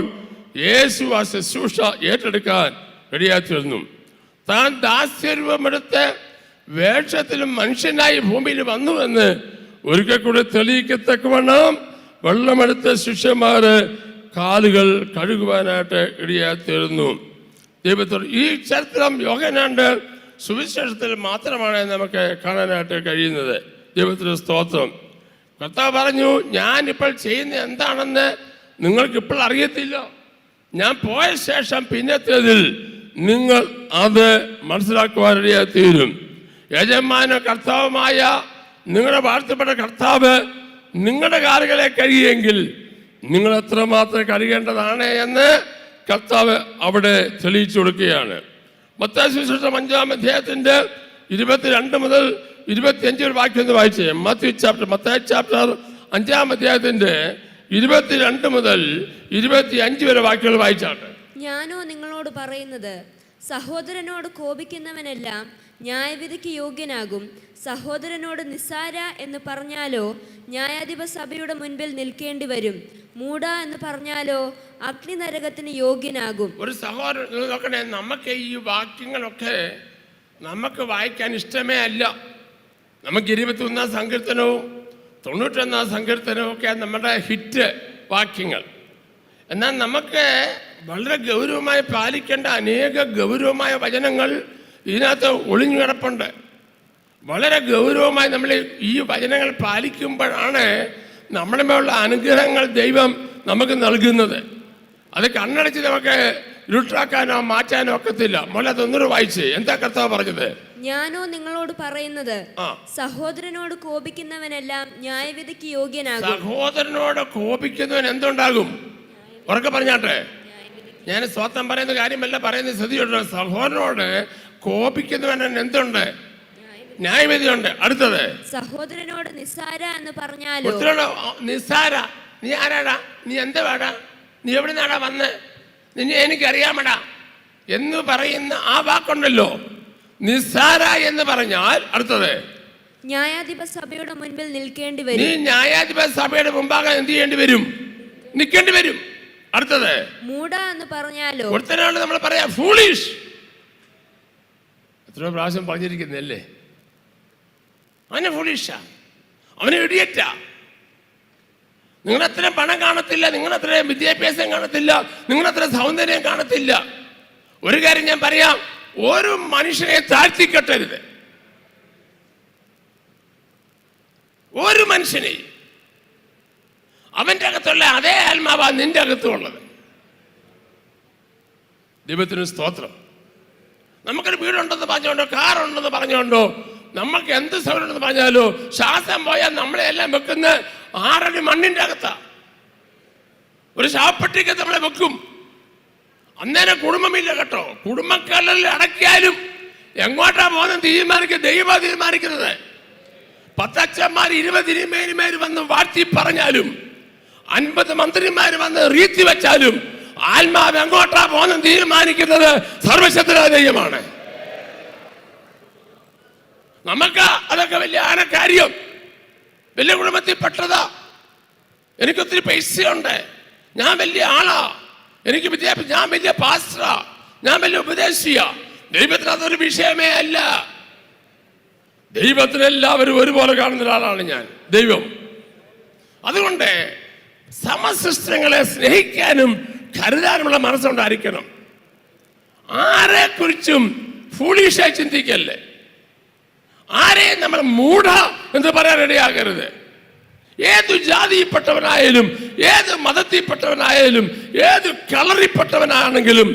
യേശു ആ ശുശ്രൂഷ ഏറ്റെടുക്കാൻ റെഡിയായി തീർന്നു. താൻ ദാസ്യരൂപമെടുത്ത് വേഷത്തിലും മനുഷ്യനായി ഭൂമിയിൽ വന്നുവെന്ന് ഒരിക്കൽ കൂടെ തെളിയിക്കത്തക്കവണ്ണം വെള്ളമെടുത്ത ശിഷ്യന്മാര് കാലുകൾ കഴുകുവാനായിട്ട് ഇടയായി തീർന്നു. ദൈവത്തോട് ഈ ചരിത്രം യോഹന്നാന്റെ സുവിശേഷത്തിൽ മാത്രമാണ് നമുക്ക് കാണാനായിട്ട് കഴിയുന്നത്. ദൈവത്തിന് സ്തോത്രം. കർത്താവ് പറഞ്ഞു, ഞാനിപ്പോൾ ചെയ്യുന്ന എന്താണെന്ന് നിങ്ങൾക്കിപ്പോൾ അറിയത്തില്ല, ഞാൻ പോയ ശേഷം പിന്നത്തേതിൽ നിങ്ങൾ അത് മനസ്സിലാക്കുവാനിടയായി തീരും. യജമാന കർത്താവുമായ നിങ്ങളുടെ വാഴ്ത്തപ്പെട്ട കർത്താവ് നിങ്ങളുടെ കാലുകളെ കഴുകിയെങ്കിൽ നിങ്ങൾ എത്രമാത്രം കഴുകേണ്ടതാണ് എന്ന് കർത്താവ് അവിടെ തെളിയിച്ചു കൊടുക്കുകയാണ്. മത്തായി സുവിശേഷം 5-ാം അധ്യായത്തിന്റെ 22 മുതൽ 25 വാക്യം ഒന്ന് വായിച്ചേ. മത്തായി ചാപ്റ്റർ 5-ാം അധ്യായത്തിന്റെ 22 മുതൽ 25 വരെ വാക്യങ്ങൾ വായിച്ചാണ്. ഞാനോ നിങ്ങളോട് പറയുന്നത്, സഹോദരനോട് കോപിക്കുന്നവനെല്ലാം ന്യായവിധിക്ക് യോഗ്യനാകും. സഹോദരനോട് നിസ്സാര എന്ന് പറഞ്ഞാലോ ന്യായാധിപ സഭയുടെ മുൻപിൽ നിൽക്കേണ്ടി വരും. മൂഢ എന്ന് പറഞ്ഞാലോ അഗ്നിനരകത്തിന് യോഗ്യനാകും. ഒരു സഹോദരൻ നോക്കണേ, നമുക്ക് ഈ വാക്യങ്ങളൊക്കെ നമുക്ക് വായിക്കാൻ ഇഷ്ടമേ അല്ല. നമുക്ക് 21-ാം സങ്കീർത്തനവും 91-ാം സങ്കീർത്തനവും ഒക്കെ നമ്മുടെ ഹിറ്റ് വാക്യങ്ങൾ. എന്നാൽ നമുക്ക് വളരെ ഗൗരവമായി പാലിക്കേണ്ട അനേക ഗൗരവമായ വചനങ്ങൾ ഇതിനകത്ത് ഒളിഞ്ഞു കിടപ്പുണ്ട്. വളരെ ഗൗരവമായി നമ്മൾ ഈ വചനങ്ങൾ പാലിക്കുമ്പോഴാണ് നമ്മുടെ മേലുള്ള അനുഗ്രഹങ്ങൾ ദൈവം നമുക്ക് നൽകുന്നത്. അത് കണ്ണടച്ച് നമുക്ക് ഇരുട്ടാക്കാനോ മാറ്റാനോ ഒക്കത്തില്ല. മോളെ അതൊന്നൂടെ വായിച്ചേ, എന്താ കർത്താവ് പറഞ്ഞത്? ഞാനോ നിങ്ങളോട് പറയുന്നത്, സഹോദരനോട് കോപിക്കുന്നവനെല്ലാം ന്യായവിധിക്ക് യോഗ്യനാകും. സഹോദരനോട് കോപിക്കുന്നവൻ എന്തുണ്ടാകും? ഉറക്കെ പറഞ്ഞാട്ടെ. ഞാൻ സ്വന്തം പറയുന്ന കാര്യമല്ല പറയുന്നത്, ശ്രദ്ധിച്ചോട്ടോ. സഹോദരനോട് കോപിക്കുന്നവൻ എന്തുണ്ട്? ന്യായവിധിയുണ്ട്. അടുത്തത്, സഹോദരനോട് നിസ്സാര എന്ന് പറഞ്ഞാലോ. നിസ്സാര, നീ ആരാടാ? നീ എന്താ വേടാ? നീ എവിടെ നിന്നാടാ വന്ന്? നിന്നെ എനിക്കറിയാമടാ എന്ന് പറയുന്ന ആ വാക്കുണ്ടല്ലോ, നിസ്സാര എന്ന് പറഞ്ഞാൽ അടുത്തത്, ന്യായാധിപ സഭയുടെ മുൻപിൽ നിൽക്കേണ്ടി വരും. നീ ന്യായാധിപ സഭയുടെ മുമ്പാകെ എന്ത് ചെയ്യേണ്ടി വരും? നിൽക്കേണ്ടി വരും. അടുത്തത്, മൂഢ എന്ന് പറഞ്ഞാലോ. ഒരുത്തനാണ് നമ്മൾ പറയാ ഫൂളിഷ്. എത്രയോ പ്രാവശ്യം പറഞ്ഞിരിക്കുന്നല്ലേ, അവനെ ഫൂളിഷാ, അവനെ ഇഡിയറ്റാ. നിങ്ങളത്ര പണം കാണത്തില്ല, നിങ്ങളത്ര വിദ്യാഭ്യാസം കാണത്തില്ല, നിങ്ങളത്ര സൗന്ദര്യം കാണത്തില്ല. ഒരു കാര്യം ഞാൻ പറയാം, ഒരു മനുഷ്യനെ താഴ്ത്തിക്കെട്ടരുത്. ഒരു മനുഷ്യനെ, അവന്റെ അകത്തുള്ള അതേ ആത്മാവാ നിന്റെ അകത്തുള്ളത്. ദൈവത്തിന് സ്തോത്രം. നമുക്കൊരു വീടുണ്ടെന്ന് പറഞ്ഞോണ്ടോ, കാറുണ്ടെന്ന് പറഞ്ഞോണ്ടോ, നമുക്ക് എന്ത് സൗകര്യമുണ്ടെന്ന് പറഞ്ഞാലോ, ശ്വാസം പോയാൽ നമ്മളെ എല്ലാം വെക്കുന്ന 6 അടി മണ്ണിന്റെ അകത്താ. ഒരു ശവപ്പെട്ടിക്ക് നമ്മളെ വെക്കും. അന്നേരം കുടുംബമില്ല കേട്ടോ. കുടുംബക്കാരിൽ അടക്കിയാലും എങ്ങോട്ടാ പോകുന്നത് തീരുമാനിക്കുക ദൈവം തീരുമാനിക്കുന്നത്. 10 അച്ഛന്മാർ 20 തിരുമേനിമാർ വന്ന് വാഴ്ത്തി പറഞ്ഞാലും 50 മന്ത്രിമാർ വന്ന് റീത്തി വെച്ചാലും ആത്മാവ് എങ്ങോട്ടാ പോകുന്നത് തീരുമാനിക്കുന്നത് സർവശക്തനായ ദൈവമാണ്. നമുക്ക് അതൊക്കെ വലിയ ആനക്കാര്യം, വലിയ കുടുംബത്തിൽ പെട്ടതാ, എനിക്കൊത്തിരി പൈസയുണ്ട്, ഞാൻ വലിയ ആളാ, എനിക്ക് വിദ്യാഭ്യാസം, ഞാൻ വലിയ പാസ്റ്ററാ, ഞാൻ വലിയ ഉപദേശിയാ. ദൈവത്തിന് അതൊരു വിഷയമേ അല്ല. ദൈവത്തിന് എല്ലാവരും ഒരുപോലെ കാണുന്ന ഒരാളാണ് ഞാൻ, ദൈവം. അതുകൊണ്ട് സമസൃഷ്ടങ്ങളെ സ്നേഹിക്കാനും കരുതാനുമുള്ള മനസ്സുണ്ടായിരിക്കണം. ആരെക്കുറിച്ചും ഫൂളിഷായി ചിന്തിക്കല്ലേ, ആരെയും നമ്മൾ മൂഢ എന്ന് പറയാൻ ഇടയാകരുത്. ഏത് ജാതിയിൽപ്പെട്ടവനായാലും, ഏത് മതത്തിൽപ്പെട്ടവനായാലും, ഏത് കളറിൽപ്പെട്ടവനാണെങ്കിലും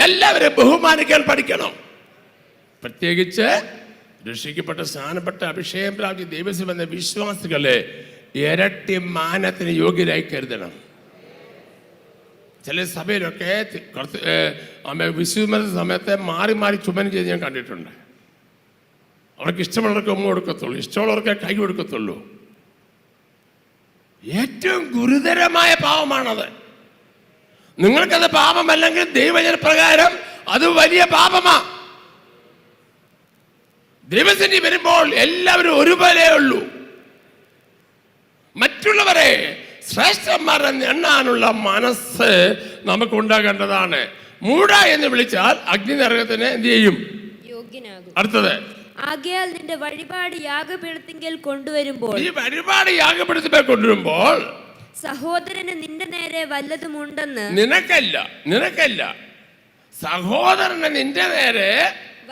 എല്ലാവരെയും ബഹുമാനിക്കാൻ പഠിക്കണം. പ്രത്യേകിച്ച് രക്ഷിക്കപ്പെട്ട സ്ഥാനപ്പെട്ട അഭിഷേകം പ്രാപിച്ച ദൈവത്തിൽ വന്ന വിശ്വാസികളെ ഇരട്ടി മാനത്തിന് യോഗ്യരായി കരുതണം. ചില സഭയിലൊക്കെ വിശ്വസിക്കുന്ന സമയത്ത് മാറി മാറി ചുമനം ചെയ്ത് ഞാൻ കണ്ടിട്ടുണ്ട്. അവർക്ക് ഇഷ്ടമുള്ളവർക്ക് ഉമ്മ കൊടുക്കത്തുള്ളൂ, ഇഷ്ടമുള്ളവർക്ക് കൈ കൊടുക്കത്തുള്ളൂ. ഏറ്റവും ഗുരുതരമായ പാപമാണത്. നിങ്ങൾക്കത് പാപമല്ലെങ്കിൽ ദൈവജന പ്രകാരം അത് വലിയ പാപമാ. ദൈവസന്നിധി വരുമ്പോൾ എല്ലാവരും ഒരുപോലെ ഉള്ളൂ. മറ്റുള്ളവരെ ശ്രേഷ്ഠന്മാരെന്ന് എണ്ണാനുള്ള മനസ്സ് നമുക്ക് ഉണ്ടാകേണ്ടതാണ്. മൂഢ എന്ന് വിളിച്ചാൽ അഗ്നി നരകത്തിന് എന്ത് ചെയ്യും? യോഗ്യനാകും. അടുത്തത്, ആകയാൽ നിന്റെ വഴിപാട് യാഗപീഠത്തിങ്കൽ കൊണ്ടുവരുമ്പോൾ, ഈ വഴിപാട് യാഗപീഠത്തിന്മേൽ കൊണ്ടുവരുമ്പോൾ സഹോദരന് നിന്റെ നേരെ വല്ലതുമുണ്ടെന്ന്, നിനക്കല്ല സഹോദരന് നിന്റെ നേരെ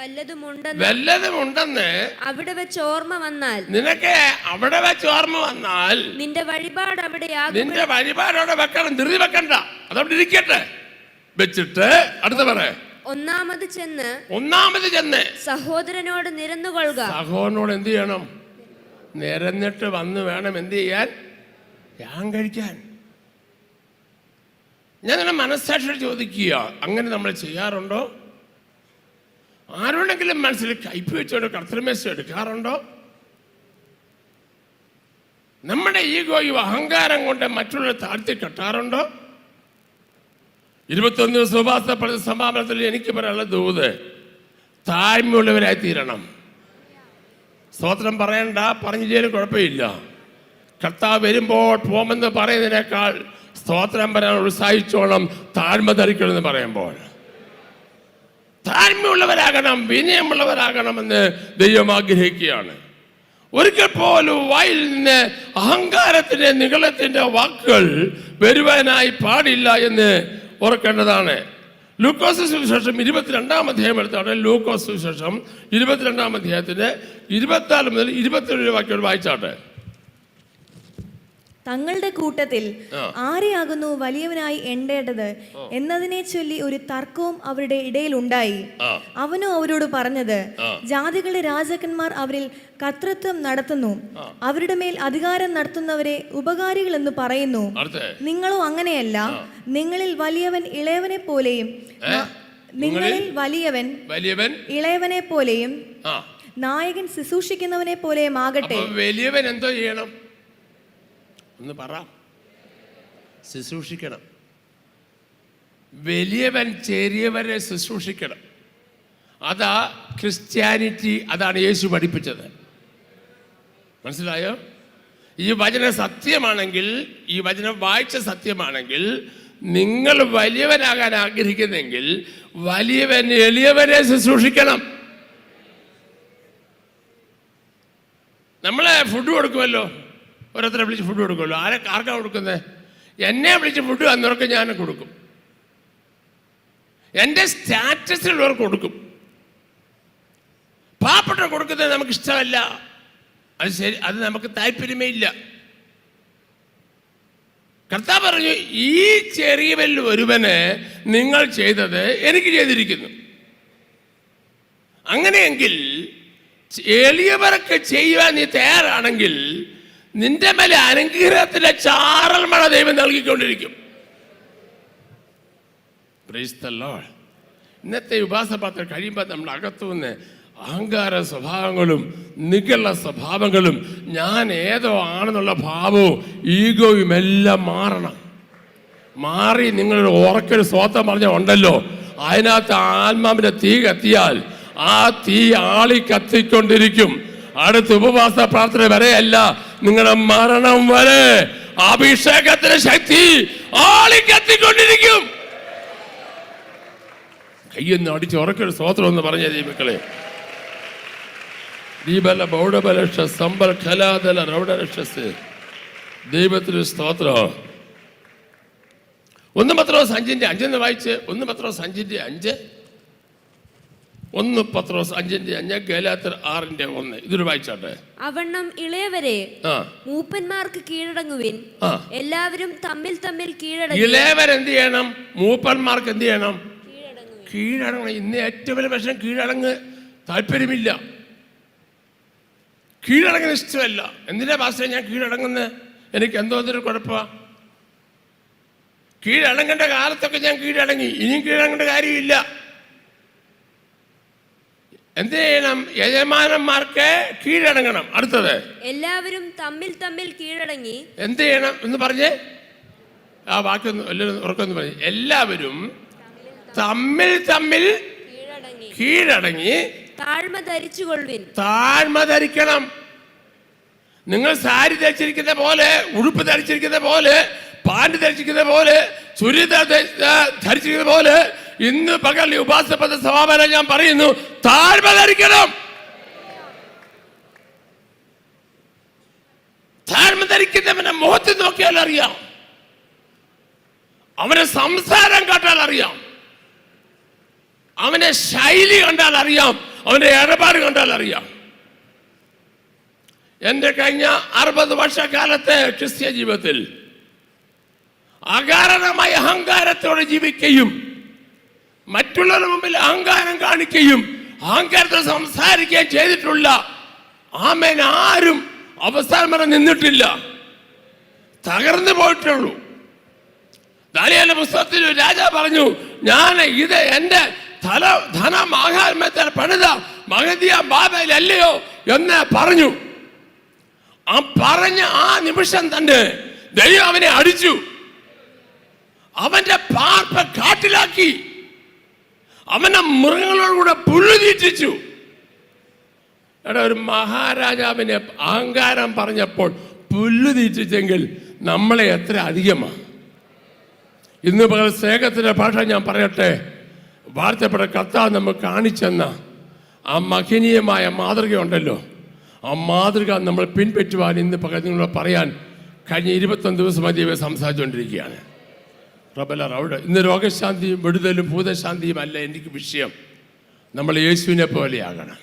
വല്ലതുമുണ്ടെന്ന് അവിടെ വെച്ച് ഓർമ്മ വന്നാൽ, നിനക്ക് അവിടെ വെച്ച് ഓർമ്മ വന്നാൽ നിന്റെ വഴിപാട് അവിടെ നിന്റെ വഴിപാടോടെ വെക്കണം, ധൃതി വെക്കണ്ട, അതവിടെ ഇരിക്കട്ടെ. വെച്ചിട്ട് അടുത്ത പറയാ, ഒന്നാമത് ചെന്ന് സഹോദരനോട് നിരന്നുകൊള്ളുക. സഹോദരനോട് എന്ത് ചെയ്യണം? നിരന്നിട്ട് വന്ന് വേണം എന്ത് ചെയ്യാൻ? യാഗം കഴിക്കാൻ. ഞാൻ നിന്നെ മനസ്സാക്ഷിയോട് ചോദിക്കുക, അങ്ങനെ നമ്മൾ ചെയ്യാറുണ്ടോ? ആരോടെങ്കിലും മനസ്സിൽ കയ്പ് വെച്ചോണ്ട് കർത്തൃമേശ എടുക്കാറുണ്ടോ? നമ്മുടെ ഈഗോയും അഹങ്കാരം കൊണ്ട് മറ്റുള്ളവരെ താഴ്ത്തി കെട്ടാറുണ്ടോ? 21 ദിവസം ഉപവാസപ്പെടുന്ന സമാപനത്തിൽ എനിക്ക് പറയാനുള്ള ദൂത്, താഴ്മയുള്ളവരായി തീരണം. സ്തോത്രം പറയണ്ട, പറഞ്ഞില്ലേലും കുഴപ്പമില്ല. കർത്താവ് വരുമ്പോൾ പോമെന്ന് പറയുന്നതിനേക്കാൾ സ്തോത്രം പറയാൻ ഉത്സാഹിച്ചോളം താഴ്മ ധരിക്കണമെന്ന് പറയുമ്പോൾ താഴ്മയുള്ളവരാകണം, വിനയമുള്ളവരാകണമെന്ന് ദൈവം ആഗ്രഹിക്കുകയാണ്. ഒരിക്കൽ പോലും വായിൽ നിന്ന് അഹങ്കാരത്തിന്റെ നിഗളത്തിന്റെ വാക്കുകൾ വരുവാനായി പാടില്ല എന്ന് ഓർക്കേണ്ടതാണ്. ലൂക്കോസ് സുവിശേഷം 22-ാം അധ്യായം എടുത്താണ്. ലൂക്കോസ് സുവിശേഷം 22-ാം അധ്യായത്തിന്റെ 24 മുതൽ 27 വാക്യം വായിച്ചാട്ടെ. തങ്ങളുടെ കൂട്ടത്തിൽ ആരെയാകുന്നു വലിയവനായി എണ്ണേണ്ടത് എന്നതിനെ ചൊല്ലി ഒരു തർക്കവും അവരുടെ ഇടയിൽ ഉണ്ടായി. അവനോ അവരോട് പറഞ്ഞത്, ജാതികളുടെ രാജാക്കന്മാർ അവരിൽ കർത്തൃത്വം നടത്തുന്നു, അവരുടെ മേൽ അധികാരം നടത്തുന്നവരെ ഉപകാരികൾ എന്ന് പറയുന്നു. നിങ്ങളോ അങ്ങനെയല്ല. നിങ്ങളിൽ വലിയവൻ ഇളയവനെ പോലെയും ഇളയവനെ പോലെയും നായകൻ ശുശ്രൂഷിക്കുന്നവനെ പോലെയും ആകട്ടെ. വലിയവൻ എന്തോ ചെയ്യണം ഒന്ന് പറ? ശുശ്രൂഷിക്കണം. വലിയവൻ ചെറിയവരെ ശുശ്രൂഷിക്കണം. അതാ ക്രിസ്ത്യാനിറ്റി, അതാണ് യേശു പഠിപ്പിച്ചത്. മനസ്സിലായോ? ഈ വചനം സത്യമാണെങ്കിൽ, ഈ വചനം വായിച്ച സത്യമാണെങ്കിൽ, നിങ്ങൾ വലിയവനാകാൻ ആഗ്രഹിക്കുന്നെങ്കിൽ വലിയവൻ എളിയവരെ ശുശ്രൂഷിക്കണം. നമ്മളെ ഫുഡ് കൊടുക്കുമല്ലോ, ഓരോരുത്തരെ വിളിച്ച് ഫുഡ് കൊടുക്കുമല്ലോ. ആർക്കാണ് കൊടുക്കുന്നത്? എന്നെ വിളിച്ച് ഫുഡ് വന്നവർക്ക് ഞാൻ കൊടുക്കും. എൻ്റെ സ്റ്റാറ്റസിലുള്ളവർക്ക് കൊടുക്കും. പാവപ്പെട്ട കൊടുക്കുന്നത് നമുക്ക് ഇഷ്ടമല്ല, അത് ശരി, അത് നമുക്ക് താല്പര്യമേ ഇല്ല. കർത്താവ് പറഞ്ഞു, ഈ ചെറിയവരിൽ ഒരുവന് നിങ്ങൾ ചെയ്തത് എനിക്ക് ചെയ്തിരിക്കുന്നു. അങ്ങനെയെങ്കിൽ എളിയവർക്ക് ചെയ്യുവാൻ നീ തയ്യാറാണെങ്കിൽ നിന്റെ മേലെ അനുഗ്രഹത്തിന്റെ ചാറൽ മഴ ദൈവം നൽകിക്കൊണ്ടിരിക്കും. Praise the Lord. ഇന്നത്തെ ഉപാസപാത്രം കഴിയുമ്പോൾ നമ്മുടെ അകത്തുനിന്ന് അഹങ്കാര സ്വഭാവങ്ങളും നിഗള സ്വഭാവങ്ങളും ഞാൻ ഏതോ ആണെന്നുള്ള ഭാവവും ഈഗോയും എല്ലാം മാറണം. മാറി നിങ്ങളൊരു ഉറക്കൊരു സ്വത്തം പറഞ്ഞ ഉണ്ടല്ലോ, അതിനകത്ത് ആത്മാവിന്റെ തീ കത്തിയാൽ ആ തീ ആളി കത്തിക്കൊണ്ടിരിക്കും. അടുത്ത ഉപവാസ പ്രാർത്ഥന വരെയല്ല, നിങ്ങളുടെ മരണം വരെ അഭിഷേകത്തിന്റെ ശക്തി ആളി കത്തിക്കൊണ്ടിരിക്കും. കയ്യൊന്ന് അടിച്ച് ഉറക്കൊരു സ്തോത്രം എന്ന് പറഞ്ഞ ദൈവമക്കളെ. ദൈവത്തിന് സ്തോത്രം. 1 പത്രോസ് 5:5 വായിച്ച്. 1 പത്രോസ് 5:5, 1 പത്രോസ് 5:5, ഗലാത്യർ 6:1. ഇതൊരു വായിച്ചാട്ടെ. അവണ്ണം ഇളയവരെ മൂപ്പന്മാർക്ക് കീഴടങ്ങുവിൻ. എല്ലാവരും തമ്മിൽ തമ്മിൽ കീഴടങ്ങി. ഇളയവരെന്ത് ചെയ്യണം? മൂപ്പന്മാർക്ക് എന്ത് ചെയ്യണം? കീഴടങ്ങണം. ഇന്ന് ഏറ്റവും വലിയ പ്രശ്നം കീഴടങ്ങ് താല്പര്യമില്ല, കീഴടങ്ങുന്ന ഇഷ്ടമല്ല. എന്തിനാ പാസ്റ്ററെ ഞാൻ കീഴടങ്ങുന്നത്? എനിക്ക് എന്തോ ഒരു കുഴപ്പമാണ്. കീഴടങ്ങേണ്ട കാലത്തൊക്കെ ഞാൻ കീഴടങ്ങി, ഇനിയും കീഴടങ്ങേണ്ട കാര്യമില്ല. എന്ത് ചെയ്യണം? യജമാനന്മാർക്ക് കീഴടങ്ങണം. അടുത്തത്, എല്ലാവരും തമ്മിൽ തമ്മിൽ കീഴടങ്ങി. എന്ത് ചെയ്യണം എന്ന് പറഞ്ഞേ? ആ വാക്കൊന്ന് എല്ലാവരും ഉറക്കൊന്ന് പറഞ്ഞേ. എല്ലാവരും തമ്മിൽ തമ്മിൽ കീഴടങ്ങി താഴ്മ ധരിച്ചുകൊള്ളുവിൻ. താഴ്മ ധരിക്കണം. നിങ്ങൾ സാരി ധരിച്ചിരിക്കുന്ന പോലെ, ഉടുപ്പ് ധരിച്ചിരിക്കുന്ന പോലെ, പാൻറ് ധരിച്ചിരിക്കുന്ന പോലെ, ചുരിദാർ ധരിച്ചിരിക്കുന്ന പോലെ ഇന്ന് പകൽ ഉപാസപദ സമാപനം ഞാൻ പറയുന്നു, താഴ്മ ധരിക്കണം. താഴ്മ ധരിക്കുന്നവന്റെ മുഖത്ത് നോക്കിയാൽ അറിയാം, അവന്റെ സംസാരം കേട്ടാൽ അറിയാം, അവന്റെ ശൈലി കണ്ടാൽ അറിയാം, അവന്റെ ഇടപാട് കണ്ടാൽ അറിയാം. എന്റെ കഴിഞ്ഞ 60 വർഷക്കാലത്തെ ക്രിസ്ത്യ ജീവിതത്തിൽ അകാരണമായ അഹങ്കാരത്തോടെ ജീവിക്കുകയും മറ്റുള്ളവരുടെ മുമ്പിൽ അഹങ്കാരം കാണിക്കുകയും അഹങ്കാരത്തെ സംസാരിക്കുകയും ചെയ്തിട്ടുള്ള ആമേൻ ആരും അവസാനം വരെ നിന്നിട്ടില്ല, തകർന്നു പോയിട്ടുള്ളൂ. ദാനിയേലിന്റെ പുസ്തകത്തിൽ രാജാവ് പറഞ്ഞു, ഞാൻ ഇത് എന്റെ ധനമാഹാത്മ്യത്തിൽ പണിത മഹദിയ ബാബേൽ അല്ലയോ എന്ന് പറഞ്ഞു. ആ പറഞ്ഞ ആ നിമിഷം തന്നെ ദൈവം അവനെ അടിച്ചു, അവന്റെ പാർപ്പ് കാട്ടിലാക്കി, അവനെ മൃഗങ്ങളോടുകൂടെ പുല്ല് തീറ്റിച്ചു. എടാ, ഒരു മഹാരാജാവിനെ അഹങ്കാരം പറഞ്ഞപ്പോൾ പുല്ല് തീറ്റിച്ചെങ്കിൽ നമ്മളെ എത്ര അധികമാണ്. ഇന്ന് പകൽ സ്നേഹത്തിന്റെ ഭാഷ ഞാൻ പറയട്ടെ, വാഴ്ത്തപ്പെട്ട കർത്താവ് നമുക്ക് കാണിച്ചെന്ന ആ മഹനീയമായ മാതൃകയുണ്ടല്ലോ, ആ മാതൃക നമ്മൾ പിൻപറ്റുവാൻ ഇന്ന് പകൽ നിങ്ങളോട് പറയാൻ കഴിഞ്ഞ 21 ദിവസമായി ദൈവം സംസാരിച്ചുകൊണ്ടിരിക്കുകയാണ്. റബലർ അവിടെ ഇന്ന് രോഗശാന്തിയും വിടുതലും ഭൂതശാന്തിയും അല്ല എനിക്ക് വിഷയം. നമ്മൾ യേശുവിനെ പോലെയാകണം.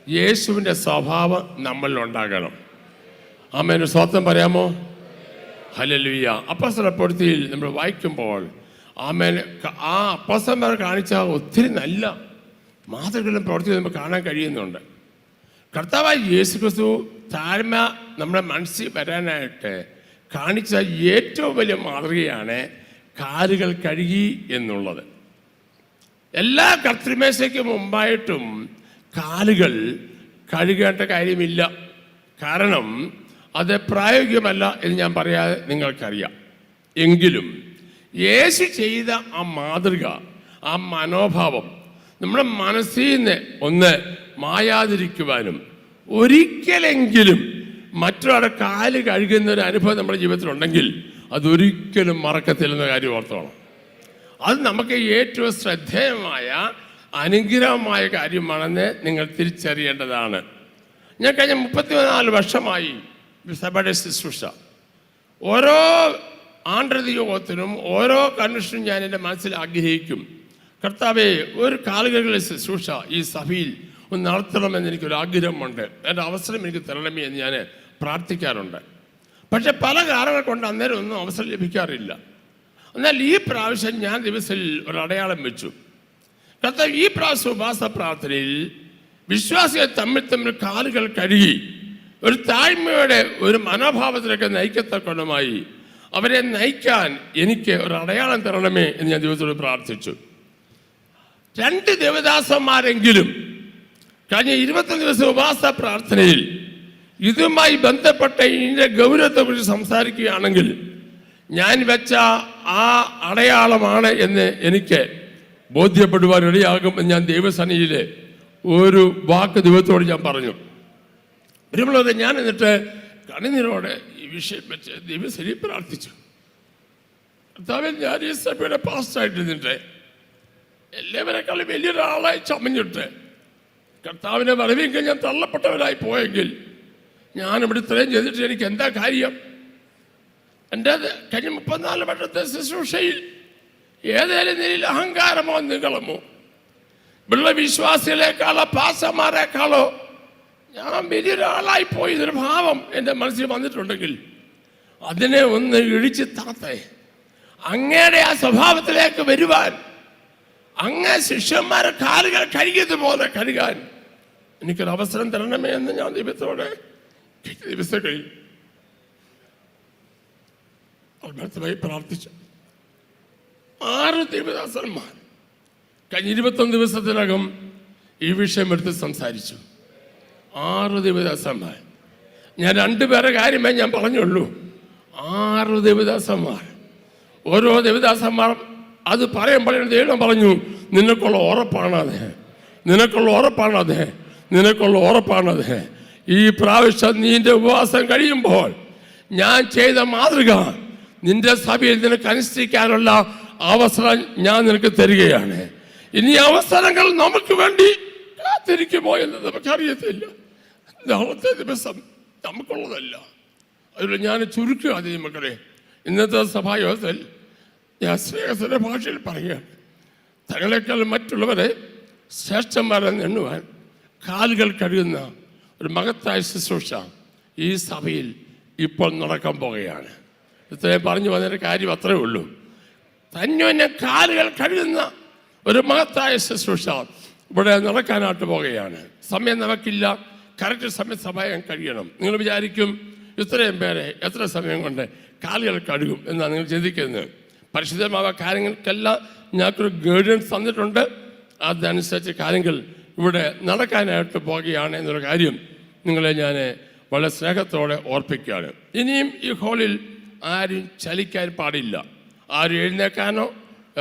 യേശുവിൻ്റെ സ്വഭാവം നമ്മളിലുണ്ടാകണം. ആമേൻ. സ്വന്തം പറയാമോ? ഹല്ലേലൂയ. അപ്പോസ്തല പ്രവൃത്തിയിൽ നമ്മൾ വായിക്കുമ്പോൾ ആമേൻ ആ അപ്പോസ്തലന്മാർ കാണിച്ച ഒത്തിരി നല്ല മാതൃകകളും പ്രവൃത്തിയും നമുക്ക് കാണാൻ കഴിയുന്നുണ്ട്. കർത്താവായ യേശുക്രിസ്തു താഴ്മ നമ്മുടെ മനസ്സിൽ വരാനായിട്ട് കാണിച്ച ഏറ്റവും വലിയ മാതൃകയാണ് കാലുകൾ കഴുകി എന്നുള്ളത്. എല്ലാ കർത്തൃമേശയ്ക്ക് മുമ്പായിട്ടും കാലുകൾ കഴുകേണ്ട കാര്യമില്ല. കാരണം അത് പ്രായോഗികമല്ല എന്ന് ഞാൻ പറയാതെ നിങ്ങൾക്കറിയാം. എങ്കിലും യേശു ചെയ്ത ആ മാതൃക, ആ മനോഭാവം നമ്മുടെ മനസ്സിൽ നിന്ന് ഒന്ന് മായാതിരിക്കുവാനും ഒരിക്കലെങ്കിലും മറ്റൊരാളുടെ കാല് കഴുകുന്ന ഒരു അനുഭവം നമ്മുടെ ജീവിതത്തിലുണ്ടെങ്കിൽ അതൊരിക്കലും മറക്കത്തില്ലെന്ന കാര്യം ഓർത്തോണം. അത് നമുക്ക് ഏറ്റവും ശ്രദ്ധേയമായ അനുഗ്രഹമായ കാര്യമാണെന്ന് നിങ്ങൾ തിരിച്ചറിയേണ്ടതാണ്. ഞാൻ കഴിഞ്ഞ 34 വർഷമായി സഭയുടെ ശുശ്രൂഷ. ഓരോ ആണ്ടൃതി യോഗത്തിനും ഓരോ കൺവെൻഷനും ഞാൻ എൻ്റെ മനസ്സിൽ ആഗ്രഹിക്കും, കർത്താവേ ഒരു കാലുകളിലെ ശുശ്രൂഷ ഈ സഭയിൽ ഒന്ന് നടത്തണമെന്ന് എനിക്കൊരാഗ്രഹമുണ്ട്, എൻ്റെ അവസരം എനിക്ക് തരണമേ എന്ന് ഞാൻ പ്രാർത്ഥിക്കാറുണ്ട്. പക്ഷെ പല കാരണങ്ങൾ കൊണ്ട് അന്നേരം ഒന്നും അവസരം ലഭിക്കാറില്ല. എന്നാൽ ഈ പ്രാവശ്യം ഞാൻ ദിവസത്തിൽ ഒരു അടയാളം വെച്ചു. കർത്താവ് ഈ പ്രാവശ്യം ഉപവാസ പ്രാർത്ഥനയിൽ വിശ്വാസികൾ തമ്മിൽ കാലുകൾ കഴുകി ഒരു താഴ്മയുടെ ഒരു മനോഭാവത്തിലൊക്കെ നയിക്കത്തക്കൊണ്ടമായി അവരെ നയിക്കാൻ എനിക്ക് ഒരു അടയാളം തരണമേ എന്ന് ഞാൻ ദൈവത്തോട് പ്രാർത്ഥിച്ചു. 2 ദേവദാസന്മാരെങ്കിലും കഴിഞ്ഞ 21 ദിവസം ഉപവാസ പ്രാർത്ഥനയിൽ ഇതുമായി ബന്ധപ്പെട്ട ഇതിൻ്റെ ഗൗരവത്തെക്കുറിച്ച് സംസാരിക്കുകയാണെങ്കിൽ ഞാൻ വെച്ച ആ അടയാളമാണ് എന്ന് എനിക്ക് ബോധ്യപ്പെടുവാൻ ഇടയാകും എന്ന് ഞാൻ ദൈവസന്നിധിയിലെ ഒരു വാക്ക് ദൈവത്തോട് ഞാൻ പറഞ്ഞു. പ്രിയമുള്ളവരെ, ഞാൻ എന്നിട്ട് കണ്ണുനീരോടെ ഈ വിഷയം വെച്ച് ദൈവസന്നിധി പ്രാർത്ഥിച്ചു. കർത്താവേ, ഞാൻ ഈ സഭയുടെ പാസ്റ്ററായിട്ട് നിന്നിട്ട് എല്ലാവരെക്കാളും വലിയൊരാളായി ചമഞ്ഞിട്ട് കർത്താവിനെ വരവെങ്കിൽ ഞാൻ തള്ളപ്പെട്ടവരായി പോയെങ്കിൽ ഞാനിവിടെ ഇത്രയും ചെയ്തിട്ട് എനിക്ക് എന്താ കാര്യം? എൻ്റെ കഴിഞ്ഞ 34 വർഷത്തെ ശുശ്രൂഷയിൽ ഏതേലും നിലയിൽ അഹങ്കാരമോ നികളമോ ഉള്ള വിശ്വാസികളെക്കാളോ പാസന്മാരെക്കാളോ ഞാൻ വലിയൊരാളായി പോയി ഇതൊരു ഭാവം എൻ്റെ മനസ്സിൽ വന്നിട്ടുണ്ടെങ്കിൽ അതിനെ ഒന്ന് ഇടിച്ച് താത്തേ, അങ്ങയുടെ ആ സ്വഭാവത്തിലേക്ക് വരുവാൻ, അങ്ങ് ശിഷ്യന്മാരെ കാലുകൾ കഴുകിയതുപോലെ കഴുകാൻ എനിക്കൊരു അവസരം തരണമേ എന്ന് ഞാൻ ദൈവത്തോടെ ദിവസങ്ങളിൽ അഭ്യർത്ഥമായി പ്രാർത്ഥിച്ചു. 6 ദേവദാസന്മാർ കഴിഞ്ഞ 21 ദിവസത്തിനകം ഈ വിഷയം എടുത്ത് സംസാരിച്ചു. 6 ദേവദാസന്മാർ. ഞാൻ 2 പേരുടെ കാര്യമേ ഞാൻ പറഞ്ഞുള്ളൂ. 6 ദേവദാസന്മാർ. ഓരോ ദേവദാസന്മാർ അത് പറയുമ്പോൾ ദൈവം പറഞ്ഞു, നിനക്കുള്ള ഉറപ്പാണത്, നിനക്കുള്ള ഉറപ്പാണത്, നിനക്കുള്ള ഉറപ്പാണത്. ഈ പ്രാവശ്യം നിന്റെ ഉപവാസം കഴിയുമ്പോൾ ഞാൻ ചെയ്ത മാതൃക നിന്റെ സഭയിൽ നിനക്ക് അനുഷ്ഠിക്കാനുള്ള അവസരം ഞാൻ നിനക്ക് തരികയാണ്. ഇനി അവസരങ്ങൾ നമുക്ക് വേണ്ടി കാത്തിരിക്കുമോ എന്ന് നമുക്കറിയത്തില്ല. നാളത്തെ ദിവസം നമുക്കുള്ളതല്ല. അതുകൊണ്ട് ഞാൻ ചുരുക്കുക മക്കളെ. ഇന്നത്തെ സഭായോഗത്തിൽ ഞാൻ സ്നേഹത്തിൻ്റെ ഭാഷയിൽ പറയുകയാണ്, തങ്ങളെക്കാൾ മറ്റുള്ളവരെ ശ്രേഷ്ഠന്മാരെന്ന് എണ്ണുവാൻ കാലുകൾ കഴുകുന്ന ഒരു മഹത്തായ ശുശ്രൂഷ ഈ സഭയിൽ ഇപ്പോൾ നടക്കാൻ പോകുകയാണ്. ഇത്രയും പറഞ്ഞു വന്നൊരു കാര്യം അത്രയേ ഉള്ളൂ. തന്നെ കാലുകൾ കഴുകുന്ന ഒരു മഹത്തായ ശുശ്രൂഷ ഇവിടെ നടക്കാനായിട്ട് പോകുകയാണ്. സമയം നമുക്കില്ല, കറക്റ്റ് സമയം കഴിയണം. നിങ്ങൾ വിചാരിക്കും ഇത്രയും പേരെ എത്ര സമയം കൊണ്ട് കാലുകൾ കഴുകും എന്നാണ് നിങ്ങൾ ചിന്തിക്കുന്നത്. പരിശുദ്ധമായ കാര്യങ്ങൾക്കെല്ലാം ഞങ്ങൾക്കൊരു ഗൈഡൻസ് തന്നിട്ടുണ്ട്. അതനുസരിച്ച് കാര്യങ്ങൾ ഇവിടെ നടക്കാനായിട്ട് പോകുകയാണ് എന്നൊരു കാര്യം നിങ്ങളെ ഞാൻ വളരെ സ്നേഹത്തോടെ ഓർപ്പിക്കുകയാണ്. ഇനിയും ഈ ഹാളിൽ ആരും ചലിക്കാൻ പാടില്ല, ആരും എഴുന്നേക്കാനോ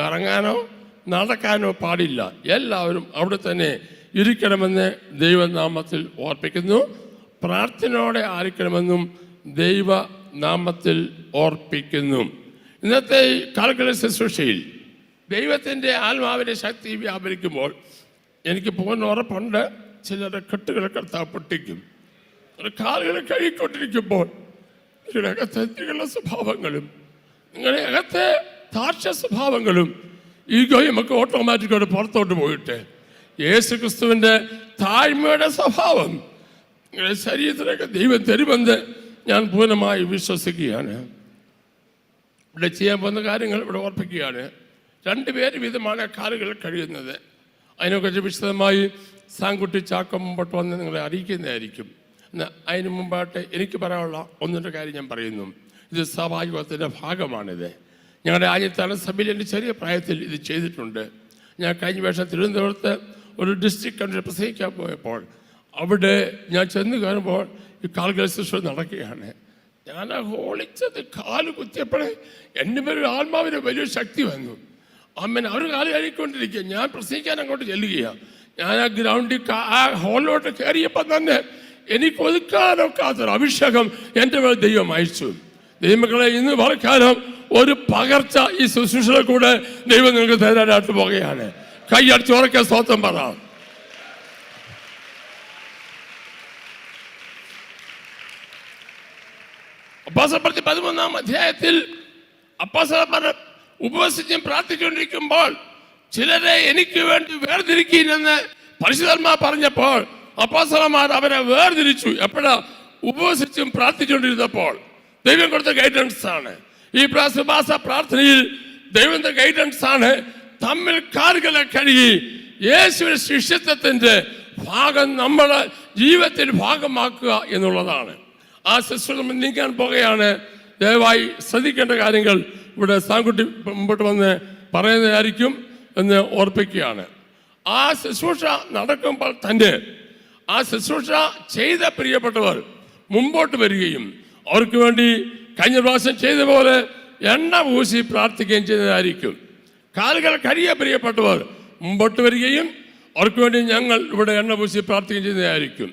ഇറങ്ങാനോ നടക്കാനോ പാടില്ല. എല്ലാവരും അവിടെ തന്നെ ഇരിക്കണമെന്ന് ദൈവനാമത്തിൽ ഓർപ്പിക്കുന്നു. പ്രാർത്ഥനയോടെ ആയിരിക്കണമെന്നും ദൈവനാമത്തിൽ ഓർപ്പിക്കുന്നു. ഇന്നത്തെ ഈ കാൽക്കുല ശുശ്രൂഷയിൽ ദൈവത്തിൻ്റെ ആത്മാവിൻ്റെ ശക്തി വ്യാപരിക്കുമ്പോൾ എനിക്ക് പോകുന്ന ഉറപ്പുണ്ട്, ചിലരുടെ കെട്ടുകളെ കർത്താവ് പൊട്ടിക്കും. കാലുകളെ കഴുകിക്കൊണ്ടിരിക്കുമ്പോൾ നിങ്ങളുടെ അകത്തെ സ്വഭാവങ്ങളും നിങ്ങളുടെ അകത്തെ താഴ്ച സ്വഭാവങ്ങളും ഈഗോയും ഒക്കെ ഓട്ടോമാറ്റിക്കായിട്ട് പുറത്തോട്ട് പോയിട്ട് യേശു ക്രിസ്തുവിൻ്റെ താഴ്മയുടെ സ്വഭാവം നിങ്ങളുടെ ശരീരത്തിലൊക്കെ ദൈവം തരുമെന്ന് ഞാൻ പൂർണ്ണമായി വിശ്വസിക്കുകയാണ്. ഇവിടെ ചെയ്യാൻ പോകുന്ന കാര്യങ്ങൾ ഇവിടെ ഓർപ്പിക്കുകയാണ്. 2 പേര് വിധമാണ് കാലുകൾ കഴിയുന്നത്. അതിനെക്കുറിച്ച് വിശദമായി സാങ്കുട്ടി ചാക്കം മുമ്പോട്ട് വന്ന് നിങ്ങളെ അറിയിക്കുന്നതായിരിക്കും. എന്നാൽ അതിന് മുമ്പായിട്ട് എനിക്ക് പറയാനുള്ള 1-2 കാര്യം ഞാൻ പറയുന്നു. ഇത് സഭായുഗത്തിൻ്റെ ഭാഗമാണിത്. ഞങ്ങളുടെ ആദ്യത്തെ സഭയിൽ എൻ്റെ ചെറിയ പ്രായത്തിൽ ഇത് ചെയ്തിട്ടുണ്ട്. ഞാൻ കഴിഞ്ഞ വർഷം തിരുവനന്തപുരത്ത് ഒരു ഡിസ്ട്രിക്ട് കൺട്രി പ്രസംഗിക്കാൻ പോയപ്പോൾ അവിടെ ഞാൻ ചെന്ന് കയറുമ്പോൾ ഈ കാലുകൾ ശുശ്രൂഷ നടക്കുകയാണ്. ഞാൻ ഹോളിച്ചത് കാല് കുത്തിയപ്പോഴേ എൻ്റെ പേര് ആത്മാവിന് വലിയ ശക്തി വന്നു. അമ്മൻ അവർ കാല് കഴിക്കൊണ്ടിരിക്കുക. ഞാൻ പ്രസംഗിക്കാൻ അങ്ങോട്ട് ചെല്ലുകയാണ്. ഞാൻ ആ ഗ്രൗണ്ടിൽ ആ ഹോളിലോട്ട് കയറിയപ്പോൾ തന്നെ എനിക്ക് ഒതുക്കാനൊക്കാത്തൊരു അഭിഷേകം എൻ്റെ മേൽ ദൈവം അയച്ചു. ദൈവമക്കളെ, ഇന്ന് വളക്കാലം ഒരു പകർച്ച ഈ ശുശ്രൂഷയുടെ കൂടെ ദൈവം നിങ്ങൾക്ക് തരാനായിട്ട് പോകുകയാണ്. കൈയടിച്ച് ഉറക്കെ സ്തോത്രം പറ. അപ്പോസ്തലപ്രവൃത്തി 13-ാം അധ്യായത്തിൽ അപ്പോസ്തലന്മാർ ഉപവസിച്ചും പ്രാർത്ഥിച്ചുകൊണ്ടിരിക്കുമ്പോൾ ചിലരെ എനിക്ക് വേണ്ടി വേർതിരിക്കുന്നെന്ന് പരിശുദ്ധാത്മാവ് പറഞ്ഞപ്പോൾ അപ്പോസ്തലന്മാർ അവരെ വേർതിരിച്ചു. എപ്പോഴാ? ഉപവസിച്ചും പ്രാർത്ഥിച്ചുകൊണ്ടിരുന്നപ്പോൾ. ദൈവം കൊടുത്ത ഗൈഡൻസ് ആണ് ഈ ഉപവാസ പ്രാർത്ഥനയിൽ. ദൈവത്തിന്റെ ഗൈഡൻസ് ആണ് തമ്മിൽ കാലുകളെ കഴുകി യേശുവിന്റെ ശിഷ്യത്വത്തിന്റെ ഭാഗം നമ്മുടെ ജീവിതത്തിൽ ഭാഗമാക്കുക എന്നുള്ളതാണ്. ആ ശുശ്രൂഷ നീക്കാൻ പോകുകയാണ്. ദയവായി ശ്രദ്ധിക്കേണ്ട കാര്യങ്ങൾ ഇവിടെ സാങ്കുട്ടി മുമ്പോട്ട് വന്ന് പറയുന്നതായിരിക്കും എന്ന് ഓർപ്പിക്കുകയാണ്. ആ ശുശ്രൂഷ നടക്കുമ്പോൾ തന്നെ ആ ശുശ്രൂഷ ചെയ്ത പ്രിയപ്പെട്ടവർ മുമ്പോട്ട് വരികയും അവർക്ക് വേണ്ടി കഴിഞ്ഞ പ്രാവശ്യം ചെയ്ത പോലെ എണ്ണ പൂശി പ്രാർത്ഥിക്കുകയും ചെയ്യുന്നതായിരിക്കും. കാലുകൾ കഴിയ പ്രിയപ്പെട്ടവർ മുമ്പോട്ട് വരികയും അവർക്ക് വേണ്ടി ഞങ്ങൾ ഇവിടെ എണ്ണ പൂശി പ്രാർത്ഥിക്കുകയും ചെയ്യുന്നതായിരിക്കും.